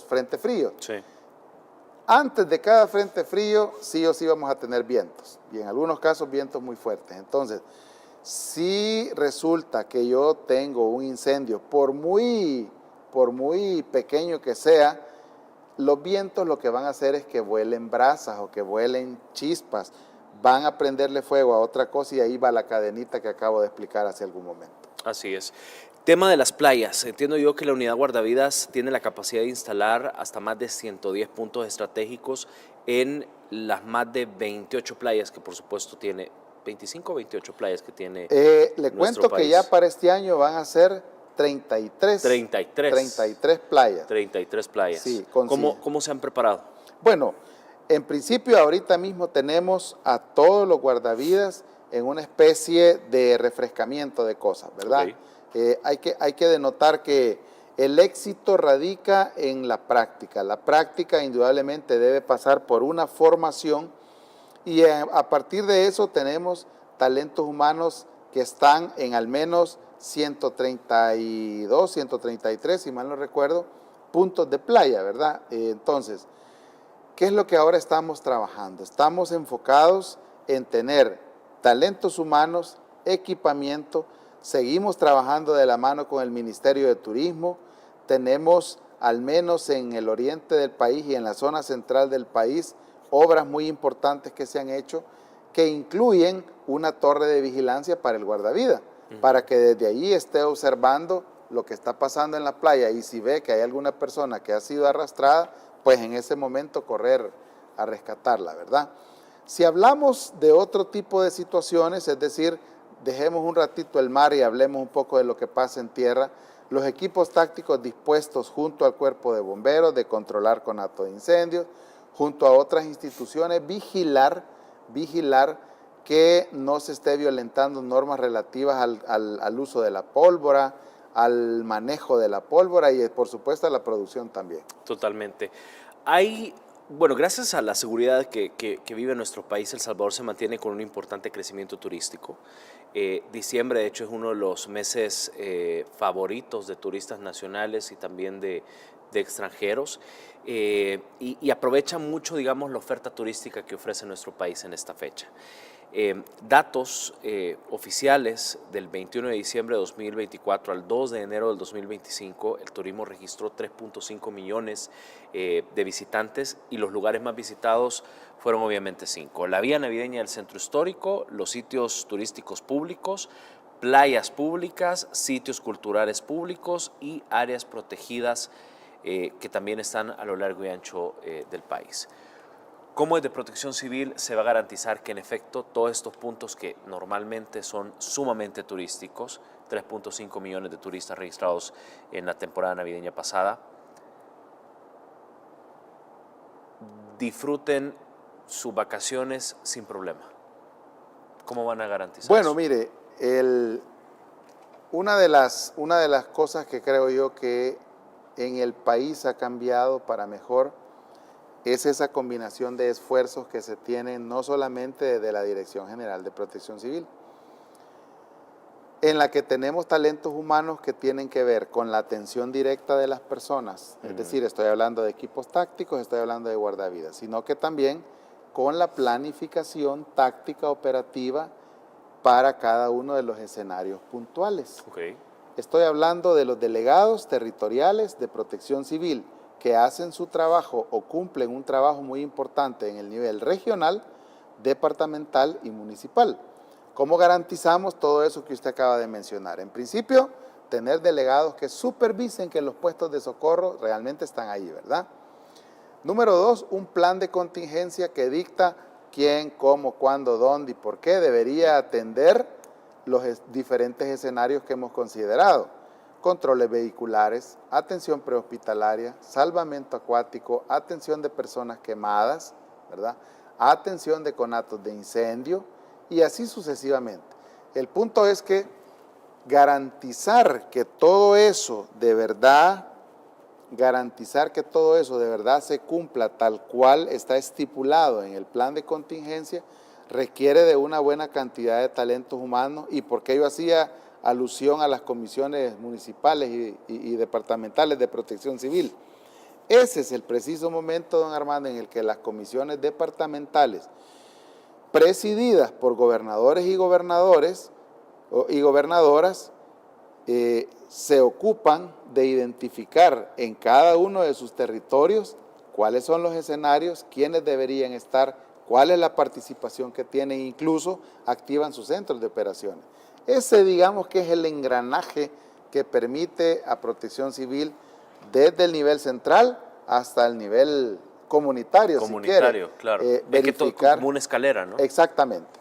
frentes fríos. Sí. Antes de cada frente frío, sí o sí vamos a tener vientos, y en algunos casos vientos muy fuertes. Entonces, si resulta que yo tengo un incendio, por muy pequeño que sea, los vientos lo que van a hacer es que vuelen brasas o que vuelen chispas, van a prenderle fuego a otra cosa, y ahí va la cadenita que acabo de explicar hace algún momento. Así es. Tema de las playas. Entiendo yo que la unidad guardavidas tiene la capacidad de instalar hasta más de 110 puntos estratégicos en las más de 28 playas que por supuesto tiene, 25 o 28 playas que tiene le cuento país. Que ya para este año van a ser 33 playas. 33 playas. Sí, ¿Cómo se han preparado? Bueno, en principio ahorita mismo tenemos a todos los guardavidas en una especie de refrescamiento de cosas, ¿verdad? Okay. Hay que denotar que el éxito radica en la práctica. La práctica indudablemente debe pasar por una formación, y a partir de eso tenemos talentos humanos que están en al menos 132, 133, si mal no recuerdo, puntos de playa, ¿verdad? Entonces, ¿qué es lo que ahora estamos trabajando? Estamos enfocados en tener talentos humanos, equipamiento, seguimos trabajando de la mano con el Ministerio de Turismo, tenemos al menos en el oriente del país y en la zona central del país obras muy importantes que se han hecho, que incluyen una torre de vigilancia para el guardavida, para que desde allí esté observando lo que está pasando en la playa, y si ve que hay alguna persona que ha sido arrastrada, pues en ese momento correr a rescatarla, ¿verdad? Si hablamos de otro tipo de situaciones, es decir, dejemos un ratito el mar y hablemos un poco de lo que pasa en tierra, los equipos tácticos dispuestos junto al cuerpo de bomberos de controlar conato de incendios, junto a otras instituciones, vigilar que no se esté violentando normas relativas al uso de la pólvora, al manejo de la pólvora y por supuesto a la producción también. Totalmente. Bueno, gracias a la seguridad que vive nuestro país, El Salvador se mantiene con un importante crecimiento turístico. Diciembre, de hecho, es uno de los meses favoritos de turistas nacionales y también de extranjeros, y aprovechan mucho, digamos, la oferta turística que ofrece nuestro país en esta fecha. Datos oficiales del 21 de diciembre de 2024 al 2 de enero del 2025, el turismo registró 3.5 millones de visitantes y los lugares más visitados fueron obviamente 5. La vía navideña del centro histórico, los sitios turísticos públicos, playas públicas, sitios culturales públicos y áreas protegidas que también están a lo largo y ancho del país. ¿Cómo desde Protección Civil se va a garantizar que en efecto todos estos puntos que normalmente son sumamente turísticos, 3.5 millones de turistas registrados en la temporada navideña pasada, disfruten sus vacaciones sin problema? ¿Cómo van a garantizar eso? Mire, una de las cosas que creo yo que en el país ha cambiado para mejor es esa combinación de esfuerzos que se tienen no solamente desde la Dirección General de Protección Civil, en la que tenemos talentos humanos que tienen que ver con la atención directa de las personas, es decir, estoy hablando de equipos tácticos, estoy hablando de guardavidas, sino que también con la planificación táctica operativa para cada uno de los escenarios puntuales. Okay. Estoy hablando de los delegados territoriales de Protección Civil, que hacen su trabajo o cumplen un trabajo muy importante en el nivel regional, departamental y municipal. ¿Cómo garantizamos todo eso que usted acaba de mencionar? En principio, tener delegados que supervisen que los puestos de socorro realmente están ahí, ¿verdad? Número 2, un plan de contingencia que dicta quién, cómo, cuándo, dónde y por qué debería atender los diferentes escenarios que hemos considerado. Controles vehiculares, atención prehospitalaria, salvamento acuático, atención de personas quemadas, ¿verdad? Atención de conatos de incendio y así sucesivamente. El punto es que garantizar que todo eso de verdad se cumpla tal cual está estipulado en el plan de contingencia requiere de una buena cantidad de talentos humanos y porque yo hacía alusión a las comisiones municipales y departamentales de Protección Civil. Ese es el preciso momento, don Armando, en el que las comisiones departamentales, presididas por gobernadores y gobernadoras, se ocupan de identificar en cada uno de sus territorios cuáles son los escenarios, quiénes deberían estar, cuál es la participación que tienen, incluso activan sus centros de operaciones. Ese, digamos, que es el engranaje que permite a Protección Civil desde el nivel central hasta el nivel comunitario, si quiere, claro. verificar. Como una escalera, ¿no? Exactamente.